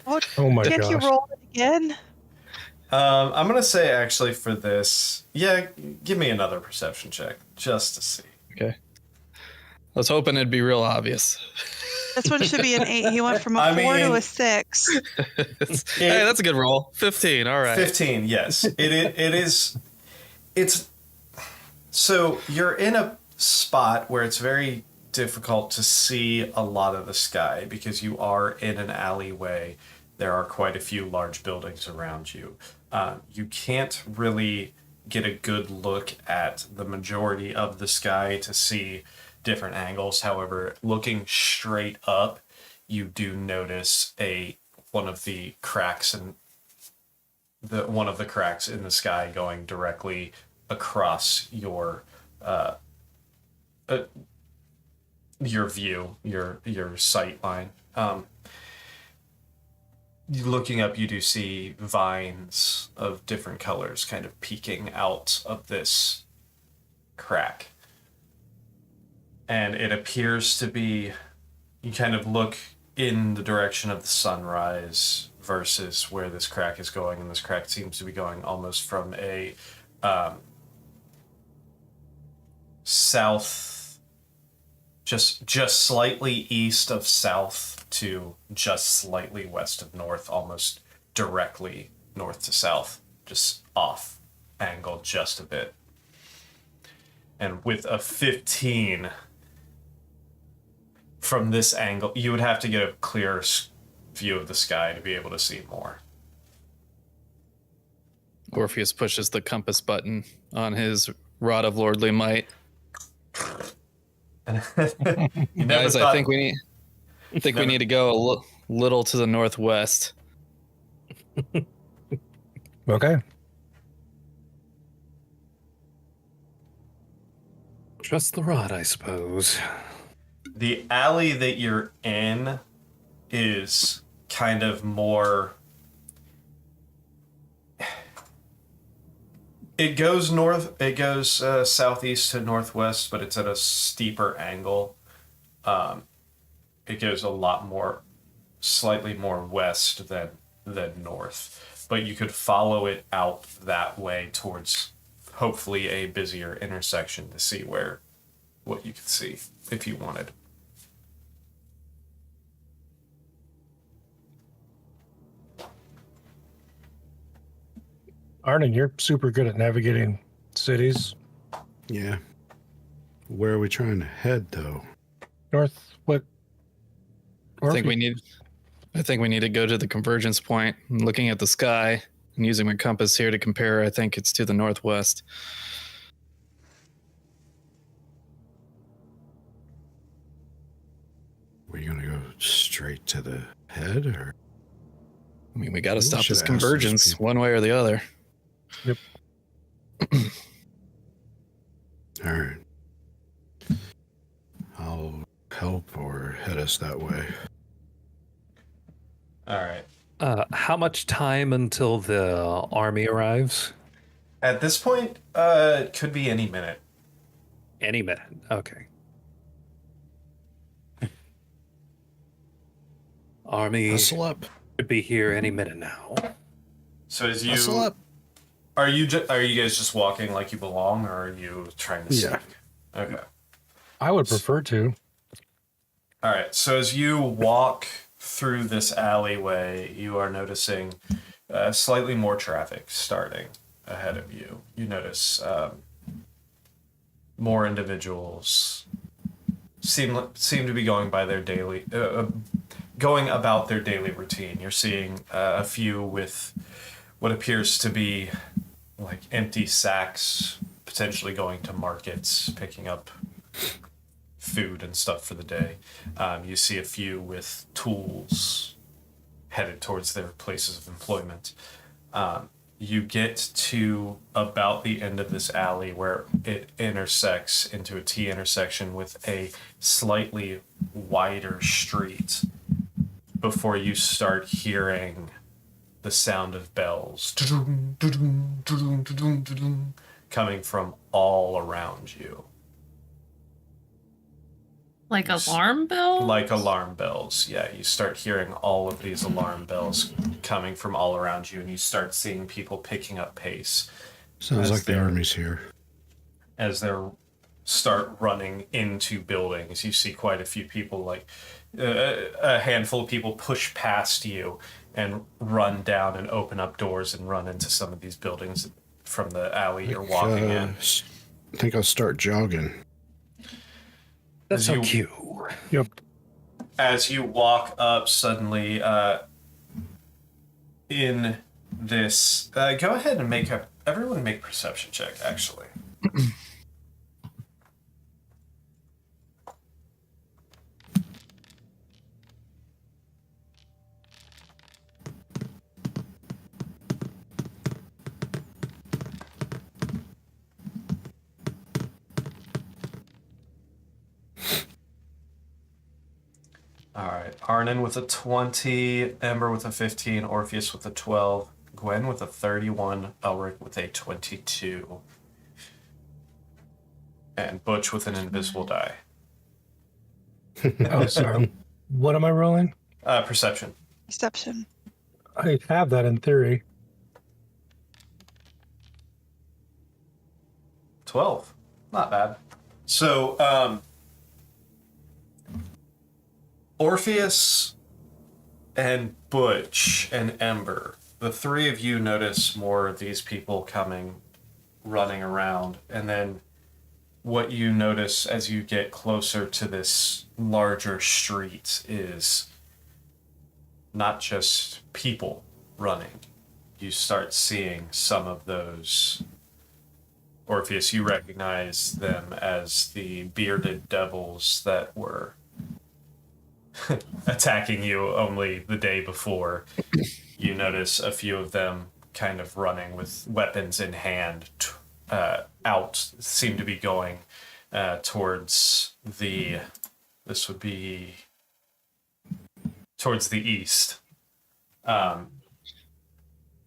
my gosh. Can't you roll it again? I'm going to say actually for this, give me another perception check just to see. Okay. I was hoping it'd be real obvious. This one should be an 8. He went from a 4 to a 6. Hey, that's a good roll. 15. All right. 15. Yes, it is. It's so you're in a spot where it's very difficult to see a lot of the sky because you are in an alleyway. There are quite a few large buildings around you. You can't really get a good look at the majority of the sky to see different angles. However, looking straight up, you do notice one of the cracks in the sky going directly across your view, your sight line. Looking up, you do see vines of different colors kind of peeking out of this crack. And it appears to be, you kind of look in the direction of the sunrise versus where this crack is going, and this crack seems to be going almost from a south, just slightly east of south to just slightly west of north, almost directly north to south, just off angle just a bit. And with a 15... from this angle, you would have to get a clearer view of the sky to be able to see more. Orpheus pushes the compass button on his rod of lordly might. Guys, I think we need to go a little to the northwest. Okay. Trust the rod, I suppose. The alley that you're in is kind of more... It goes southeast to northwest, but it's at a steeper angle. It goes a lot more, slightly more west than north. But you could follow it out that way towards hopefully a busier intersection to see what you could see if you wanted. Arnon, you're super good at navigating cities. Yeah. Where are we trying to head, though? North, what? I think we need to go to the convergence point. I'm looking at the sky and using my compass here to compare. I think it's to the northwest. Were you gonna go straight to the head, or? I mean, we got to Maybe we stop should this ask those convergence people. one way or the other. Yep. All right. I'll help or head us that way. All right. How much time until the army arrives? At this point, it could be any minute. Any minute. Okay. Army Hustle up. should be here any minute now. So as Hustle up. are you guys just walking like you belong, or are you trying to sneak? Yeah. Okay. I would prefer to. All right. So as you walk through this alleyway, you are noticing slightly more traffic starting ahead of you. You notice more individuals seem to be going by their daily going about their daily routine. You're seeing a few with what appears to be like empty sacks, potentially going to markets, picking up food and stuff for the day. You see a few with tools headed towards their places of employment. You get to about the end of this alley where it intersects into a T intersection with a slightly wider street before you start hearing the sound of bells coming from all around you. Like alarm bells? Like alarm bells, yeah. You start hearing all of these alarm bells coming from all around you, and you start seeing people picking up pace. Sounds like the army's here. As they start running into buildings, you see quite a few people, like a handful of people push past you and run down and open up doors and run into some of these buildings from the alley you're walking in. I think I'll start jogging. That's so cute. Yep. As you walk up, suddenly in this, go ahead and everyone make a perception check, actually. All right, Arnon with a 20, Ember with a 15, Orpheus with a 12, Gwen with a 31, Elric with a 22, and Butch with an invisible die. Oh, sorry. What am I rolling? Perception. Perception. I have that in theory. 12. Not bad. So, Orpheus and Butch and Ember, the three of you notice more of these people coming, running around, and then what you notice as you get closer to this larger street is not just people running. You start seeing some of those. Orpheus, you recognize them as the bearded devils that were attacking you only the day before. You notice a few of them kind of running with weapons in hand out, seem to be going towards the east.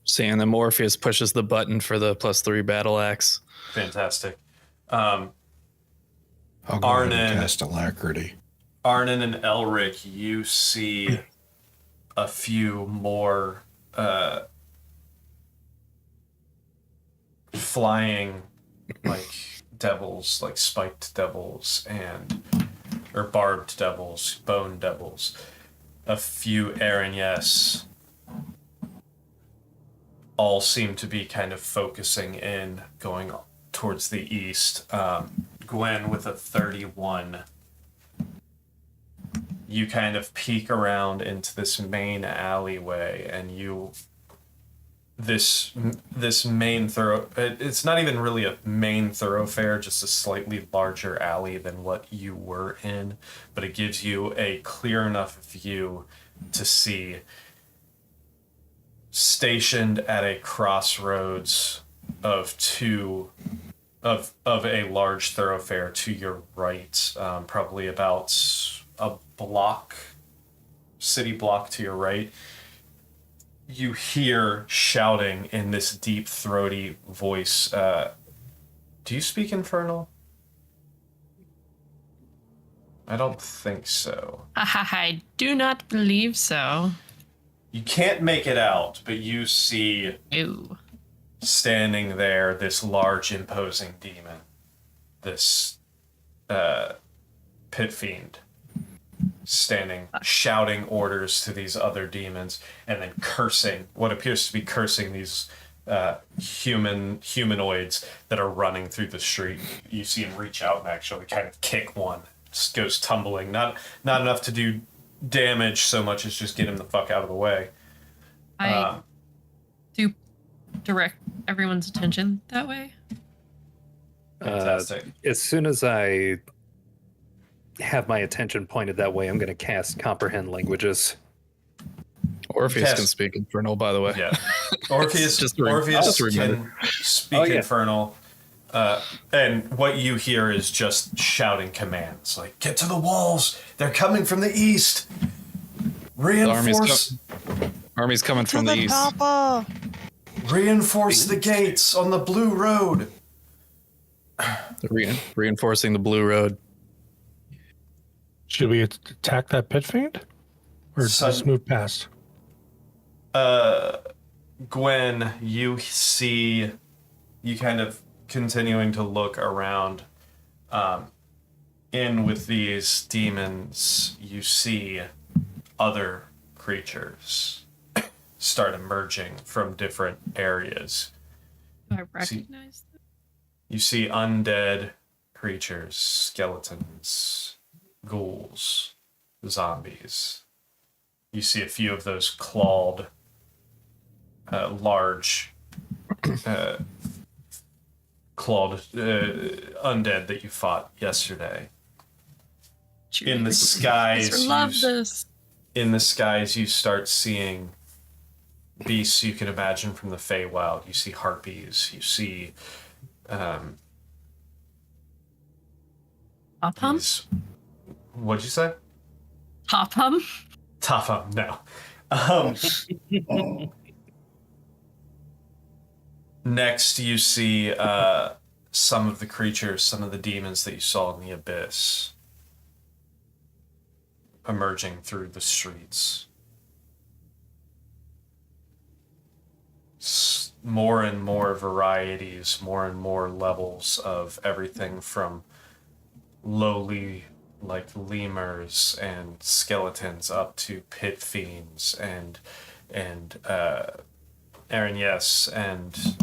Seeing that Morpheus pushes the button for the +3 battle axe. Fantastic. I'll go ahead and cast Alacrity. Arnon and Elric, you see a few more flying like devils, like spiked devils or barbed devils, bone devils. A few Aranyes all seem to be kind of focusing in, going towards the east. Gwen with a 31. You kind of peek around into this main alleyway, and this main it's not even really a main thoroughfare, just a slightly larger alley than what you were in, but it gives you a clear enough view to see, stationed at a crossroads of a large thoroughfare to your right, probably about a city block to your right, you hear shouting in this deep, throaty voice. Do you speak Infernal? I don't think so. I do not believe so. You can't make it out, but you see Ew. standing there this large, imposing demon. This pit fiend. Standing, shouting orders to these other demons, and then cursing what appears to be cursing these humanoids that are running through the street. You see him reach out and actually kind of kick one. Just goes tumbling. Not enough to do damage so much as just get him the fuck out of the way. I do direct everyone's attention that way. Fantastic. As soon as I have my attention pointed that way, I'm going to cast Comprehend Languages. Orpheus can speak Infernal, by the way. Yeah. Orpheus can speak Infernal. And what you hear is just shouting commands, like, get to the walls! They're coming from the east! Reinforce! Army's coming from the east. Papa. Reinforce the gates on the blue road! Reinforcing the blue road. Should we attack that pit fiend? Or just move past? Gwen, you kind of continuing to look around. In with these demons, you see other creatures start emerging from different areas. Do I recognize them? You see undead creatures, skeletons, ghouls, zombies. You see a few of those clawed, large, clawed undead that you fought yesterday. In the skies, you start seeing beasts you can imagine from the Feywild. You see harpies. You see Top-hum? What'd you say? Top-hum? Top-hum, no. Next, you see some of the creatures, some of the demons that you saw in the abyss emerging through the streets. More and more varieties, more and more levels of everything from lowly, like lemurs and skeletons, up to pit fiends and Aranyes and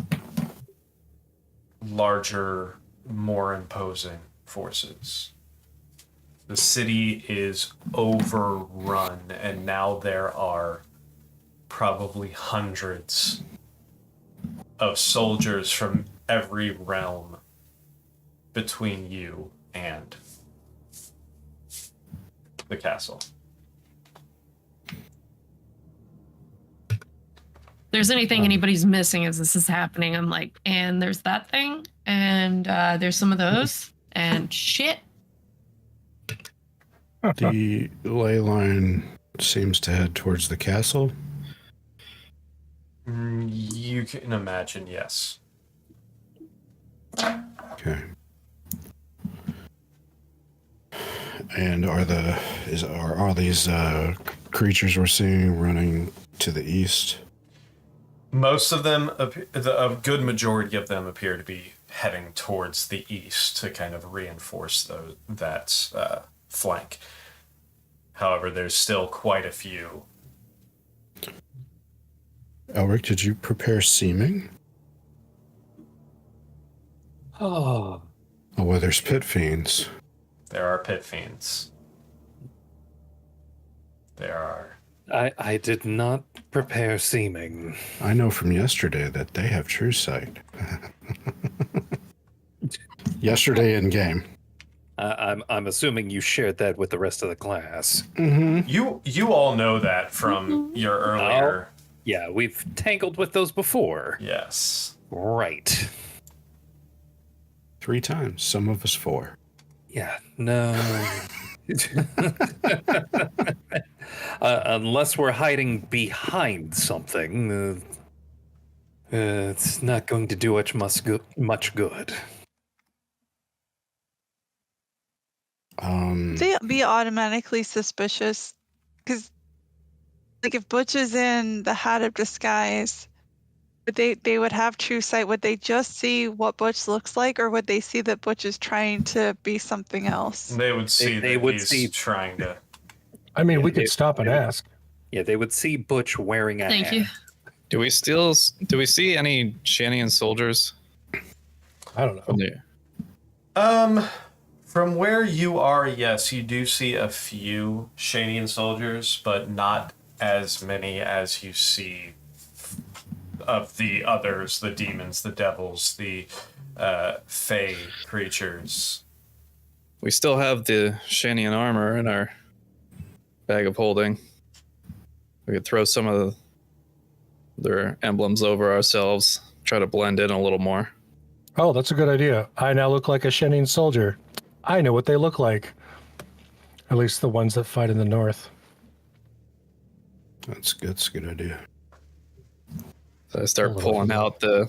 larger, more imposing forces. The city is overrun, and now there are probably hundreds of soldiers from every realm between you and the castle. There's anything anybody's missing as this is happening, I'm like, and there's that thing, and there's some of those, and shit. The ley line seems to head towards the castle. You can imagine, yes. Okay. And are these creatures we're seeing running to the east? Most of them, a good majority of them, appear to be heading towards the east to kind of reinforce that flank. However, there's still quite a few Elric, did you prepare seeming? Oh. Oh, well, there's pit fiends. There are pit fiends. There are. I did not prepare seeming. I know from yesterday that they have true sight. Yesterday in game. I'm assuming you shared that with the rest of the class. Mm-hmm. You all know that from your earlier. Yeah, we've tangled with those before. Yes. Right. 3 times. Some of us 4. Yeah, no. Unless we're hiding behind something, it's not going to do much good. They be automatically suspicious because, like, if Butch is in the hat of disguise, they would have true sight. Would they just see what Butch looks like, or would they see that Butch is trying to be something else? They would see They that would he's see- trying to. I mean, Yeah, we could stop and ask. Yeah, they would see Butch wearing a Thank hat. you. Do we see any Shanian soldiers? I don't know. From there? From where you are, yes, you do see a few Shanian soldiers, but not as many as you see of the others, the demons, the devils, the fey creatures. We still have the Shanian armor in our bag of holding. We could throw some of their emblems over ourselves, try to blend in a little more. Oh, that's a good idea. I now look like a Shenian soldier. I know what they look like. At least the ones that fight in the north. That's a good idea. So I start pulling out the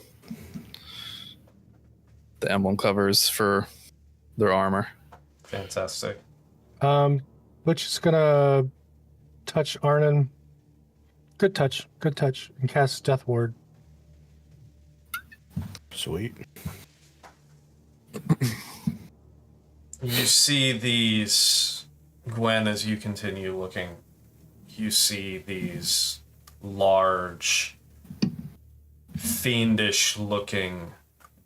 emblem covers for their armor. Fantastic. Butch is gonna touch Arnon. Good touch, and cast Death Ward. Sweet. You see these, Gwen, as you continue looking, you see these large, fiendish-looking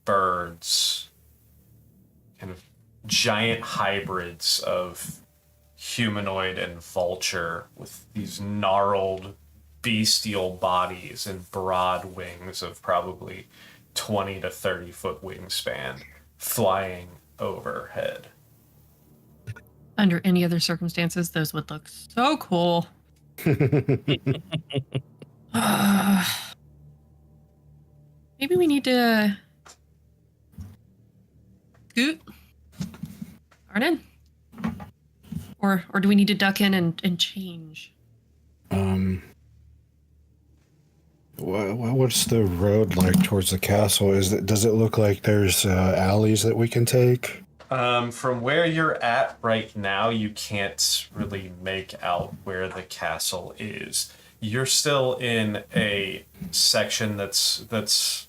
birds, kind of giant hybrids of humanoid and vulture with these gnarled, bestial bodies and broad wings of probably 20 to 30 foot wingspan flying overhead. Under any other circumstances, those would look so cool. Maybe we need to scoot Arnon? Or do we need to duck in and change? What's the road like towards the castle? Does it look like there's alleys that we can take? From where you're at right now, you can't really make out where the castle is. You're still in a section that's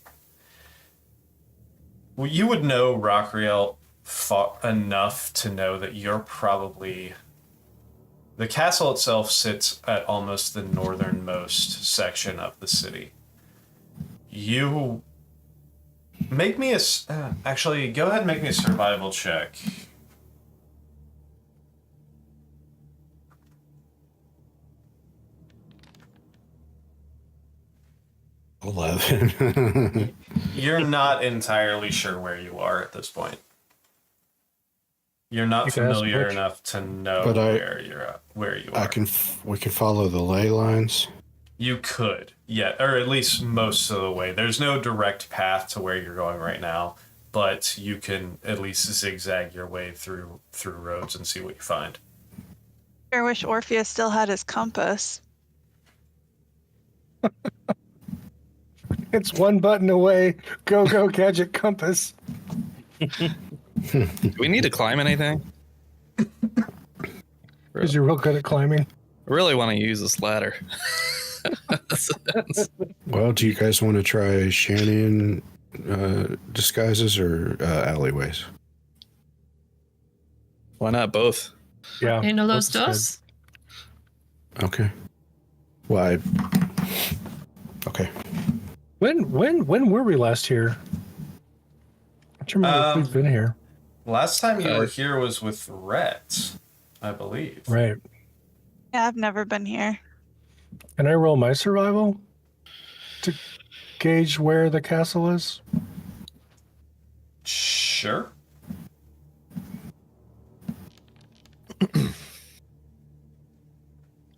well, you would know Rockrealt enough to know that you're probably... The castle itself sits at almost the northernmost section of the city. You... Make me a... actually, go ahead and make me a survival check. $11. You're not entirely sure where you are at this point. You're not familiar enough to know where you're at, where you are. We can follow the ley lines. You could, yeah, or at least most of the way. There's no direct path to where you're going right now, but you can at least zigzag your way through roads and see what you find. I wish Orpheus still had his compass. It's one button away. Go, gadget compass. Do we need to climb anything? Because you're real good at climbing. I really want to use this ladder. Well, do you guys want to try Shanian disguises or alleyways? Why not both? Yeah. Ain't no los that's dos? Okay. Well, Okay. When were we last here? I don't remember if we've been here. Last time you were here was with Rhett, I believe. Right. Yeah, I've never been here. Can I roll my survival to gauge where the castle is? Sure.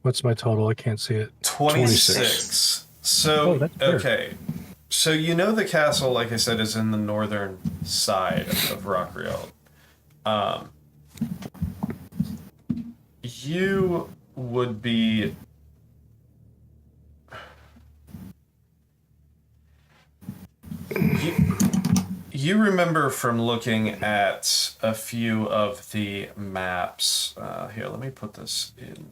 What's my total? I can't see it. 26. So, that's fair. okay. So you know the castle, like I said, is in the northern side of Rockrealt. You would be... You remember from looking at a few of the maps. Here, let me put this in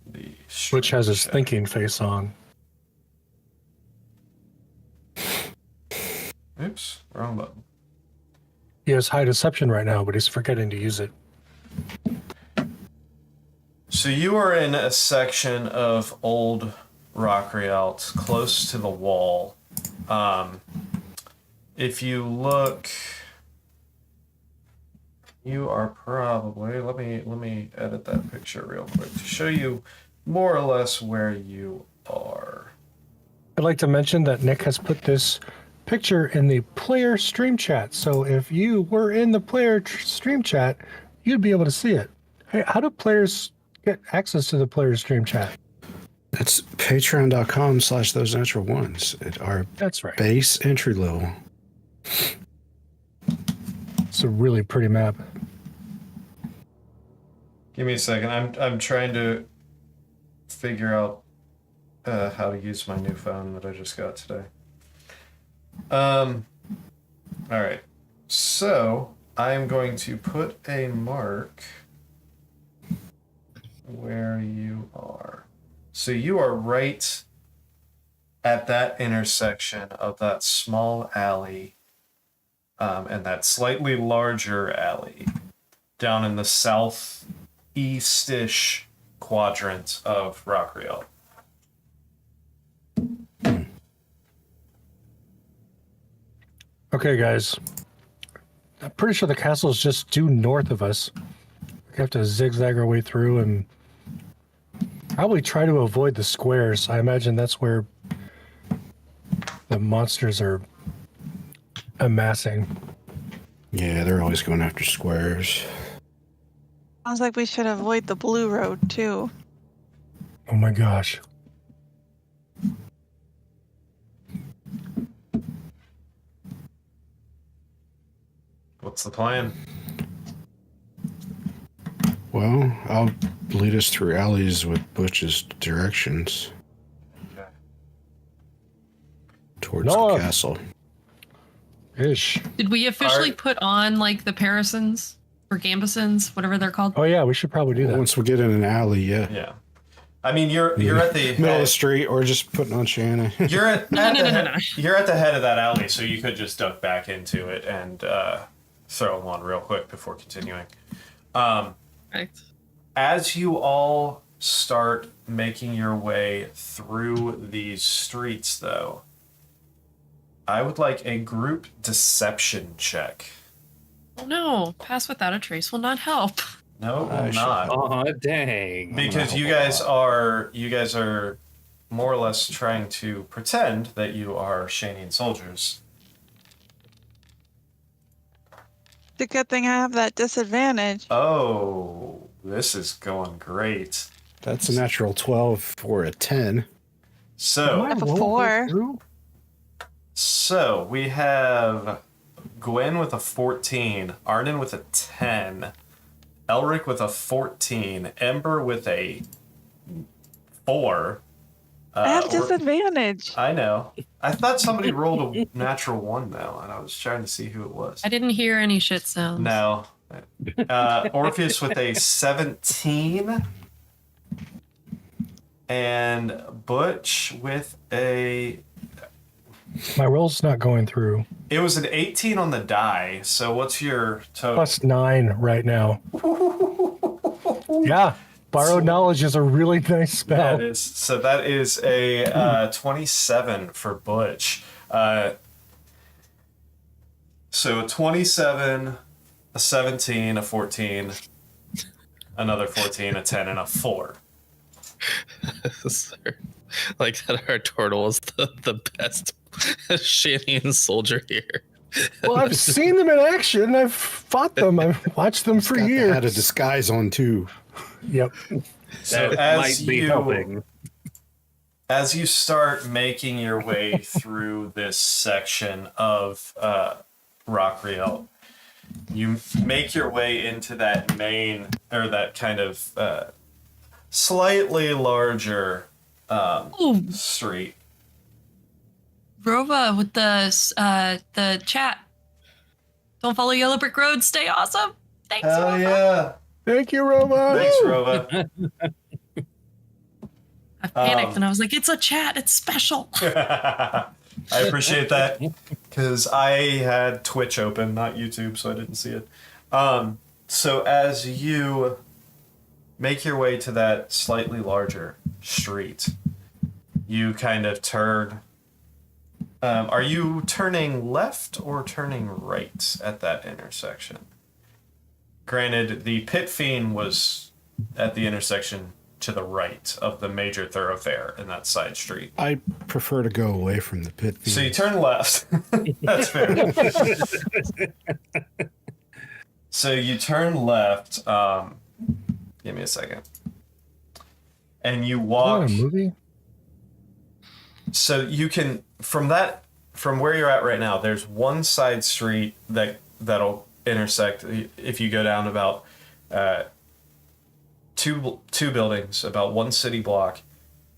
the... Which has his chat. thinking face on. Oops, wrong button. He has high deception right now, but he's forgetting to use it. So you are in a section of old Rockrealt, close to the wall. If you look, you are probably, let me edit that picture real quick to show you more or less where you are. I'd like to mention that Nick has put this picture in the player stream chat. So if you were in the player stream chat, you'd be able to see it. Hey, how do players get access to the player stream chat? That's patreon.com/thosenatural1s at our That's right. base entry level. It's a really pretty map. Give me a second. I'm trying to figure out how to use my new phone that I just got today. All right. So I'm going to put a mark where you are. So you are right at that intersection of that small alley and that slightly larger alley down in the southeast-ish quadrant of Rockrealt. Okay, guys. I'm pretty sure the castle is just due north of us. We have to zigzag our way through and probably try to avoid the squares. I imagine that's where the monsters are amassing. Yeah, they're always going after squares. Sounds like we should avoid the blue road too. Oh my gosh. What's the plan? Well, I'll lead us through alleys with Butch's directions Okay. towards No. the castle. Did we officially put on like the Parisons or Gambusons, whatever they're called? Oh yeah, we should probably do that. Once we get in an alley, yeah. Yeah. I mean, you're at the Middle of head, the street, or just putting on Shannon. you're at No. You're at the head of that alley, so you could just duck back into it and throw one real quick before continuing. Right. As you all start making your way through these streets, though, I would like a group deception check. Oh no, pass without a trace will not help. No, it will not. Aw, dang. Because you guys are more or less trying to pretend that you are Shanian soldiers. It's a good thing I have that disadvantage. Oh, this is going great. That's a natural 12 for a 10. So, I have a 4. So we have Gwen with a 14, Arnon with a 10, Elric with a 14, Ember with a 4. I have disadvantage. I know. I thought somebody rolled a natural 1 though, and I was trying to see who it was. I didn't hear any shit sounds. No. Orpheus with a 17, and Butch with a... My roll's not going through. It was an 18 on the die, so what's your total? +9 right now. Yeah, Borrowed knowledge is a really nice spell. That is, so that is a 27 for Butch. So a 27, a 17, a 14, another 14, a 10, and a 4. Like that our turtle is the best Shanian soldier here. Well, I've seen them in action. I've fought them. I've watched them for years. Had a disguise on too. Yep. So That might be helping. as you start making your way through this section of Rockrealt, you make your way into that main, or that kind of slightly larger street. Rova with the chat. Don't follow Yellow Brick Road. Stay awesome. Thanks, Hell Rova. yeah. Thank you, Roma. Thanks, Rova. I panicked and I was like, it's a chat. It's special. I appreciate that because I had Twitch open, not YouTube, so I didn't see it. So as you make your way to that slightly larger street, you kind of turn. Are you turning left or turning right at that intersection? Granted, the Pit Fiend was at the intersection to the right of the major thoroughfare in that side street. I prefer to go away from the pit. So you turn left. That's fair. So you turn left. Give me a second. And you walk. A movie? So you can from where you're at right now. There's one side street that'll intersect if you go down about two buildings, about one city block.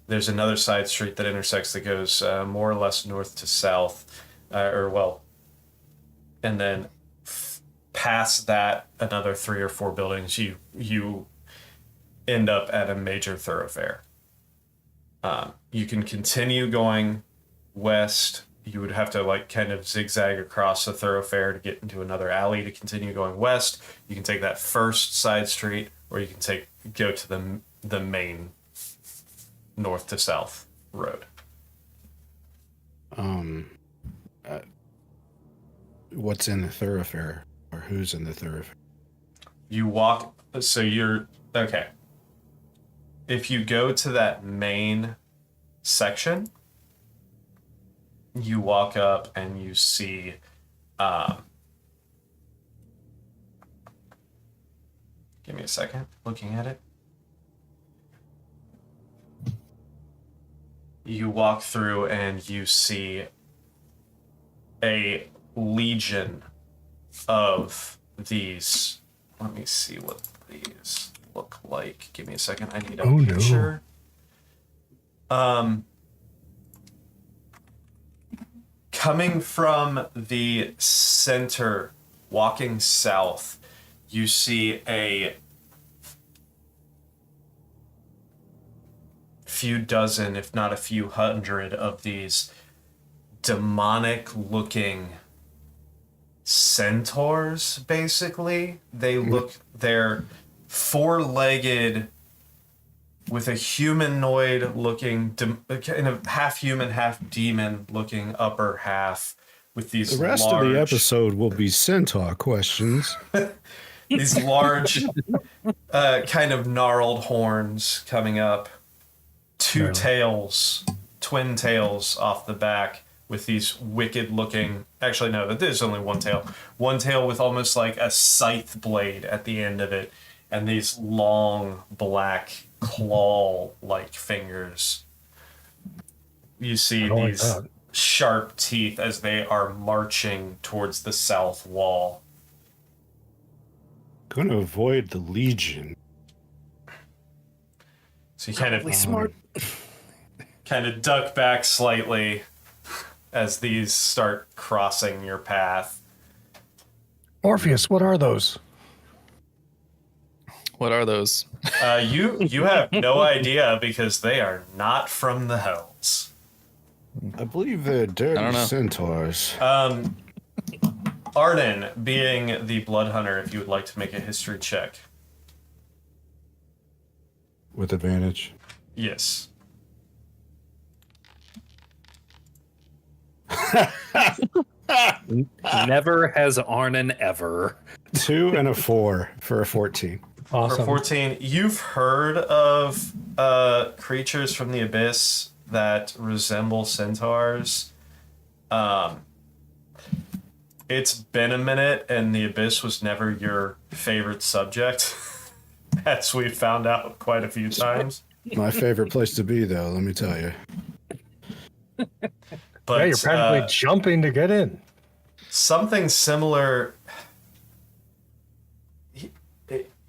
There's another side street that intersects that goes more or less north to south, and then past that another 3 or 4 buildings, you end up at a major thoroughfare. You can continue going west. You would have to kind of zigzag across the thoroughfare to get into another alley to continue going west. You can take that first side street, or you can go to the main north to south road. What's in the thoroughfare, or who's in the thoroughfare? You walk, so you're okay. If you go to that main section, you walk up and you see give me a second looking at it. You walk through and you see a legion of these. Let me see what these look like. Give me a second. I need a picture. Coming from the center, walking south, you see a few dozen, if not a few hundred, of these demonic-looking centaurs, basically. They're four-legged with a humanoid-looking, kind of half-human, half-demon-looking upper half with these The rest of the episode will be centaur questions. These large, kind of gnarled horns coming up. Two tails, twin tails off the back with these wicked-looking... Actually, no, that is only one tail. One tail with almost like a scythe blade at the end of it. And these long, black, claw-like fingers. You see these sharp teeth as they are marching towards the south wall. Going to avoid the legion. So you kind of duck back slightly as these start crossing your path. Orpheus, what are those? What are those? You have no idea because they are not from the Hells. I believe they're dirty centaurs. Arden, being the blood hunter, if you would like to make a history check. with advantage. Yes. Never has Arnon ever. 2 and a 4 for a 14. Awesome. For 14, you've heard of creatures from the abyss that resemble centaurs. It's been a minute, and the abyss was never your favorite subject, as we've found out quite a few times. My favorite place to be, though, let me tell you. But Yeah, you're practically jumping to get in. something similar.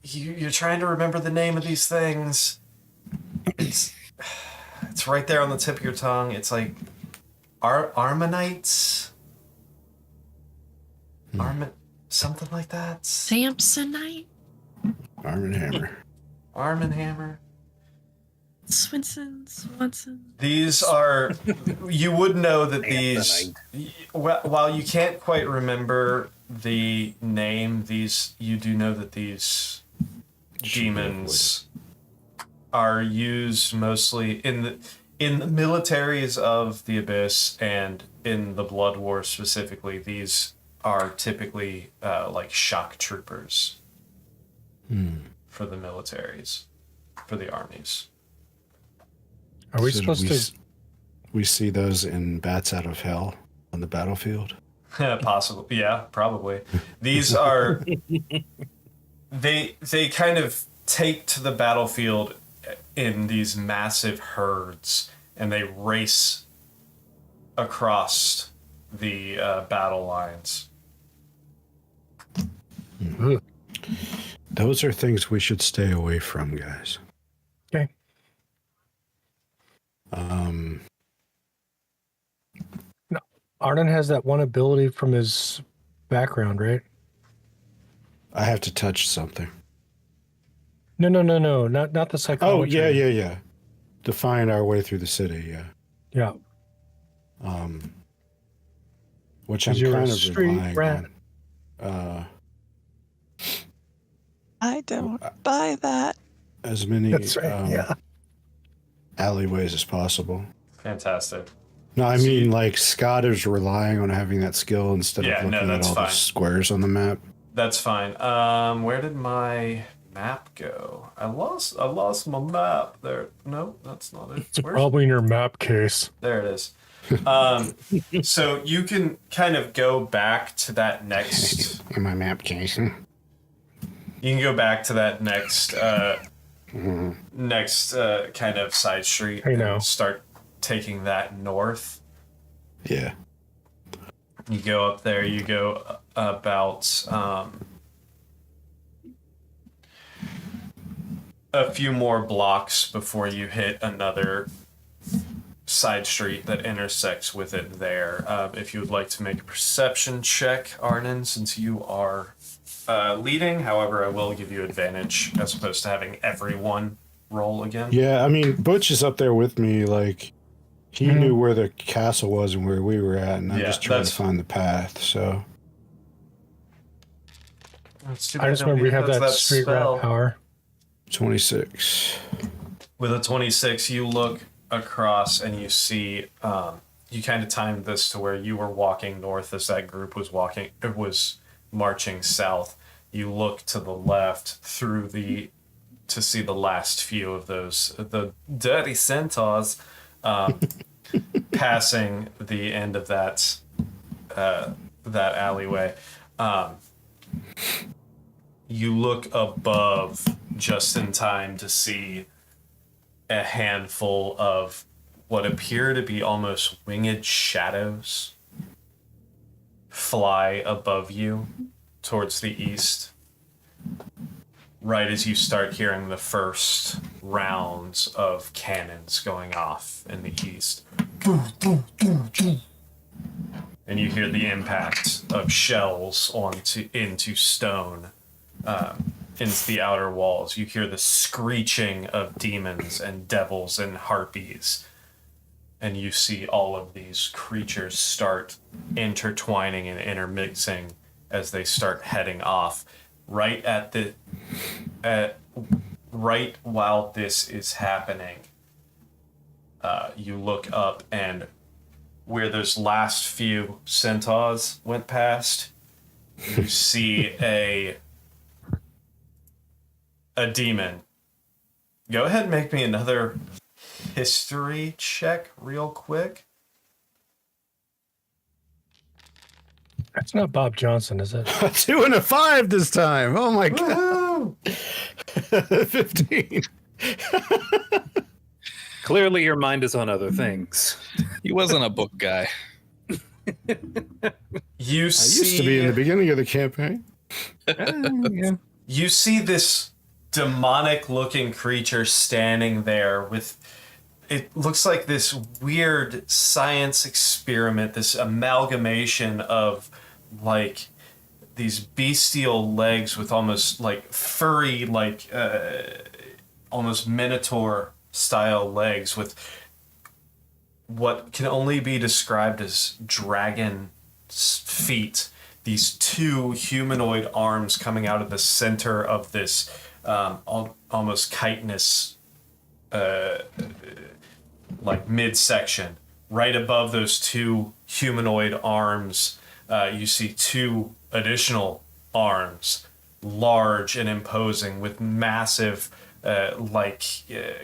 You're trying to remember the name of these things. It's right there on the tip of your tongue. It's like Armanites. Something like that. Samsonite? Arm and Hammer. Arm and Hammer. Swanson? These are. You would know that these. While you can't quite remember the name, you do know that these demons are used mostly in the militaries of the Abyss and in the Blood War specifically. These are typically like shock troopers for the militaries, for the armies. Are we So supposed to? We see those in Bats Out of Hell on the battlefield. Possibly, yeah, probably. These are they kind of take to the battlefield in these massive herds, and they race across the battle lines. Ugh. Those are things we should stay away from, guys. Okay. No, Arnon has that one ability from his background, right? I have to touch something. No, not the Oh, psychology. yeah. To find our way through the city, yeah. Yeah. Which I'm 'Cause you're a kind of street relying rat. on. I don't buy that. As many That's right. Yeah. alleyways as possible. Fantastic. No, I mean, like, Scott is relying on having that skill instead Yeah, of looking no, at that's all the fine. squares on the map. That's fine. Where did my map go? I lost my map there. No, that's not it. It's probably in your map case. There it is. So you can kind of go back to that next. In my map case. You can go back to that next kind of side street I know. and start taking that north. Yeah. You go up there. You go about a few more blocks before you hit another side street that intersects with it there. If you would like to make a perception check, Arnon, since you are leading. However, I will give you advantage as opposed to having everyone roll again. Yeah, I mean, Butch is up there with me. Like, he knew where the castle was and where we were at, and I'm Yeah, just trying to that's- find the path, so. It's too I bad just remember we have nobody that has street spell. rat power. 26. With a 26, you look across and you see, you kind of timed this to where you were walking north as that group was marching south. You look to the left to see the last few of the dirty centaurs, passing the end of that alleyway. You look above just in time to see a handful of what appear to be almost winged shadows fly above you towards the east. Right as you start hearing the first rounds of cannons going off in the east. And you hear the impact of shells into stone. Into the outer walls. You hear the screeching of demons and devils and harpies. And you see all of these creatures start intertwining and intermixing as they start heading off. Right at right while this is happening, you look up, and where those last few centaurs went past, you see a demon. Go ahead and make me another history check real quick. That's not Bob Johnson, is it? 2 and a 5 this time. Oh my god. 15. Clearly, your mind is on other things. He wasn't a book guy. You I used to be in the beginning of the campaign. Yeah. You see this demonic-looking creature standing there with, it looks like this weird science experiment, this amalgamation of like these bestial legs with almost like furry, like almost minotaur style legs with what can only be described as dragon feet. These 2 humanoid arms coming out of the center of this almost chitinous like midsection. Right above those 2 humanoid arms, you see 2 additional arms, large and imposing, with massive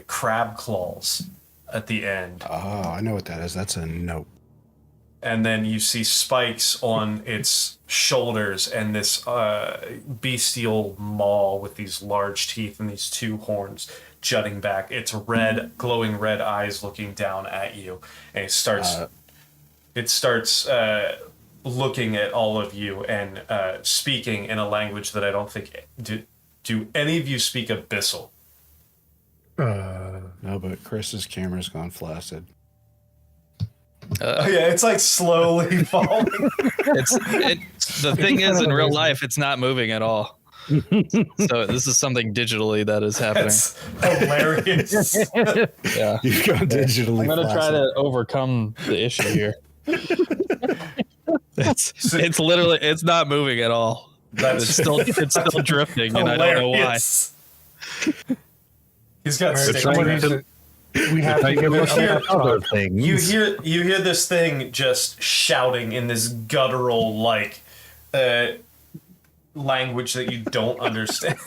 crab claws at the end. Oh, I know what that is. That's a nope. And then you see spikes on its shoulders and this bestial maw with these large teeth and these 2 horns jutting back. Its red, glowing red eyes looking down at you. And it starts looking at all of you and speaking in a language that I don't think... Do any of you speak Abyssal? No, but Chris's camera's gone flaccid. Oh yeah, it's like slowly falling. The thing is, in real life, it's not moving at all. So this is something digitally that is happening. It's hilarious. Yeah, You've gone digitally. I'm gonna try to overcome the issue here. It's literally, it's not moving at all. It's still drifting, and I don't know why. He's got Right, we have to give it other things. You hear this thing just shouting in this guttural like language that you don't understand.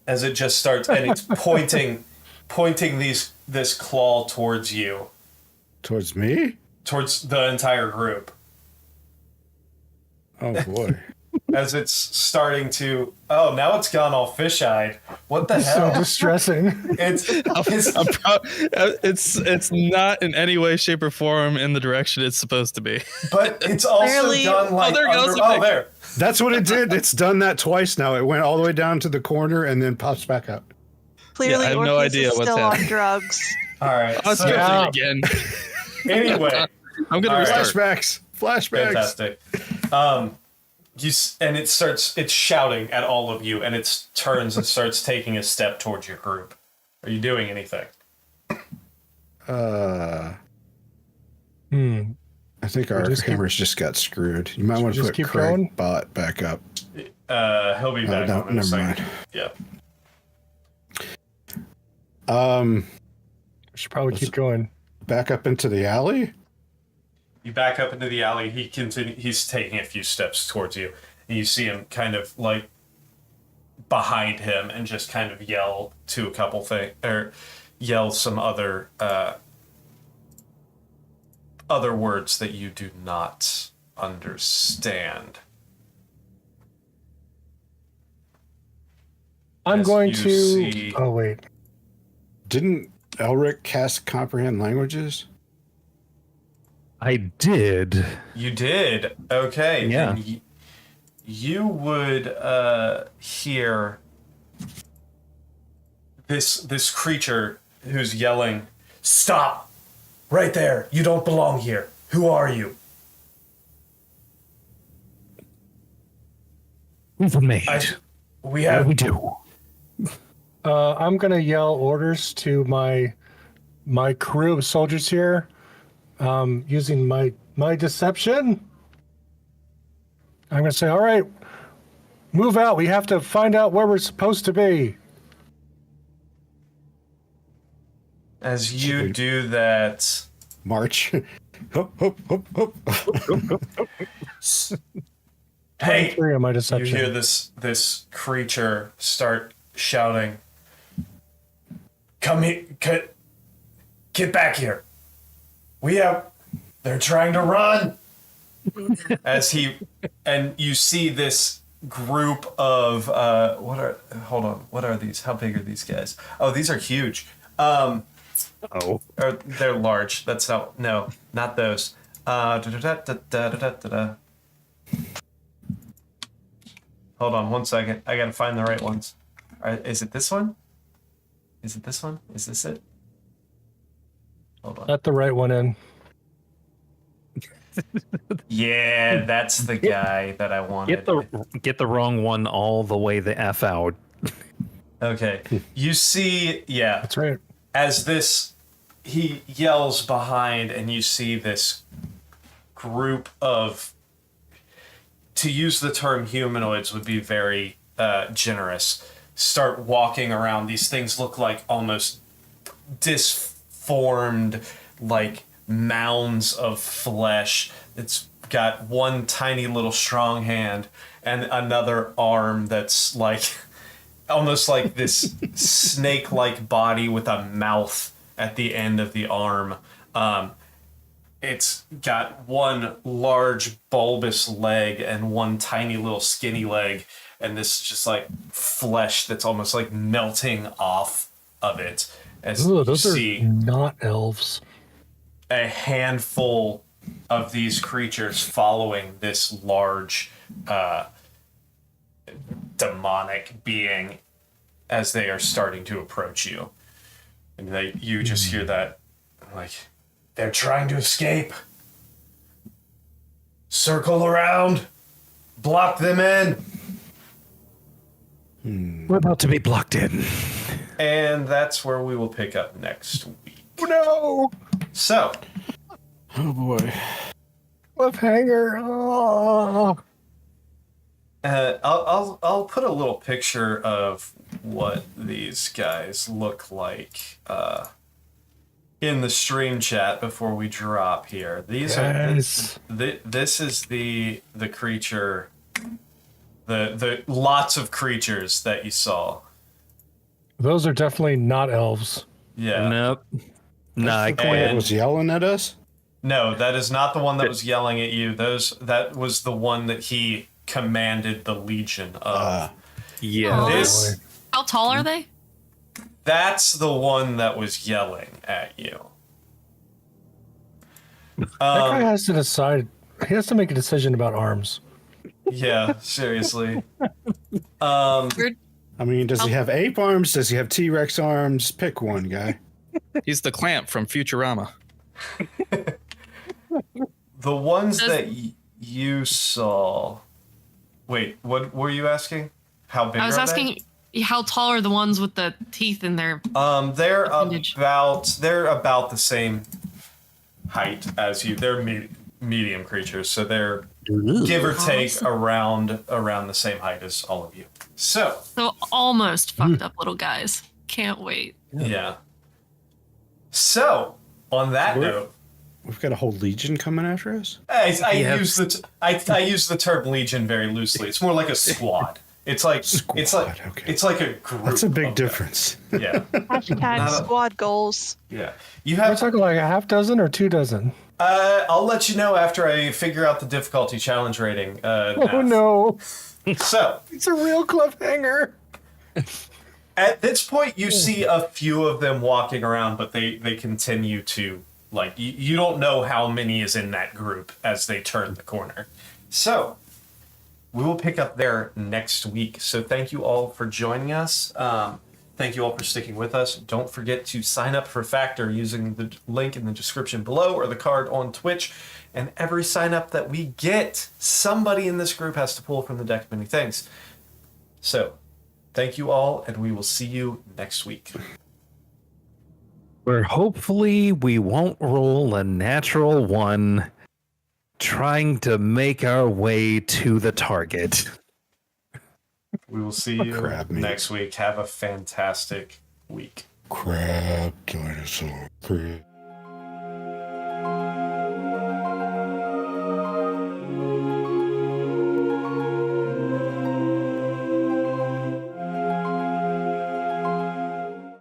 As it just starts, and it's pointing this claw towards you. Towards me? Towards the entire group. Oh boy. As it's starting to, now it's gone all fish-eyed. What the hell? So distressing. It's not in any way, shape, or form in the direction it's supposed to be. But it's also done like there. That's what it did. It's done that twice now. It went all the way down to the corner and then pops back up. Clearly, I have no idea is what's still on happening. drugs. All right. Let's go again. Anyway, I'm gonna restart. Flashbacks. Fantastic. And it's shouting at all of you, and it turns and starts taking a step towards your group. Are you doing anything? I think our cameras just got screwed. You might want to put Craig Bot back up. He'll be back. No, never mind. Yeah. We should probably keep going. Back up into the alley? You back up into the alley. He's taking a few steps towards you, and you see him kind of like behind him, and just kind of yell to a couple things, or yell some other words that you do not understand. I'm going to. Oh wait. Didn't Elric cast Comprehend Languages? I did. You did. Okay. Yeah. Then you would hear this creature who's yelling, "Stop! Right there! You don't belong here. Who are you?" We've made. We have. What do we do? I'm gonna yell orders to my crew of soldiers here, using my deception. I'm gonna say, all right, Move out. We have to find out where we're supposed to be. As you do that, March. Hop, hop, hop, hop. hey, 23 on my you deception. hear this creature start shouting, "Come here, get back here. They're trying to run." And you see this group of what are these? How big are these guys? Oh, these are huge. Or they're large. That's not those. Hold on 1 second. I gotta find the right ones. Is it this one? Is it this one? Is this it? Hold on. Let the right one in. Yeah, that's the guy that I wanted. Get the wrong one all the way the F out. Okay. You see, yeah. That's right. As he yells behind, and you see this group of, to use the term humanoids would be very generous, start walking around. These things look like almost disformed, like mounds of flesh. It's got one tiny little strong hand and another arm that's like almost like this snake-like body with a mouth at the end of the arm. It's got one large bulbous leg and one tiny little skinny leg, and this just like flesh that's almost like melting off of it. As Those you are see not elves. a handful of these creatures following this large demonic being as they are starting to approach you. And you just hear that, like, they're trying to escape. Circle around. Block them in. We're about to be blocked in. And that's where we will pick up next week. No! So, Oh boy. Cliffhanger. Oh. I'll put a little picture of what these guys look like in the stream chat before we drop here. These Yes. this is the creature, the lots of creatures that you saw. Those are definitely not elves. Yeah. Nope. Nah, I That can't. was yelling at us. No, that is not the one that was yelling at you. That was the one that he commanded the legion of. Yeah. This How tall are they? That's the one that was yelling at you. That guy has to decide. He has to make a decision about arms. Yeah, seriously. I mean, does he have ape arms? Does he have T-Rex arms? Pick one, guy. He's the Clamp from Futurama. The ones that you saw. Wait, what were you asking? How big? I was are asking how tall are the ones with the teeth in their. They're appendage? about the same height as you. They're medium creatures, so they're give or take around the same height as all of you. So Almost fucked up little guys. Can't wait. yeah. So on that note, We've got a whole legion coming after us. I use the term legion very loosely. It's more like a squad. It's like okay. it's like a group. That's a big of difference. guys. Yeah, Hashtag squad goals. yeah. You We're have. talking like a half dozen or 2 dozen. I'll let you know after I figure out the difficulty challenge rating. Oh math. no. So It's a real cliffhanger. at this point, you see a few of them walking around, but they continue to. Like, you don't know how many is in that group as they turn the corner. So, we will pick up there next week. So, thank you all for joining us. Thank you all for sticking with us. Don't forget to sign up for Factor using the link in the description below or the card on Twitch. And every sign up that we get, somebody in this group has to pull from the deck of many things. So, thank you all, and we will see you next week. Where hopefully we won't roll a natural one trying to make our way to the target. We will see you Crab meat. next week. Have a fantastic week. Crab dinosaur. Crab.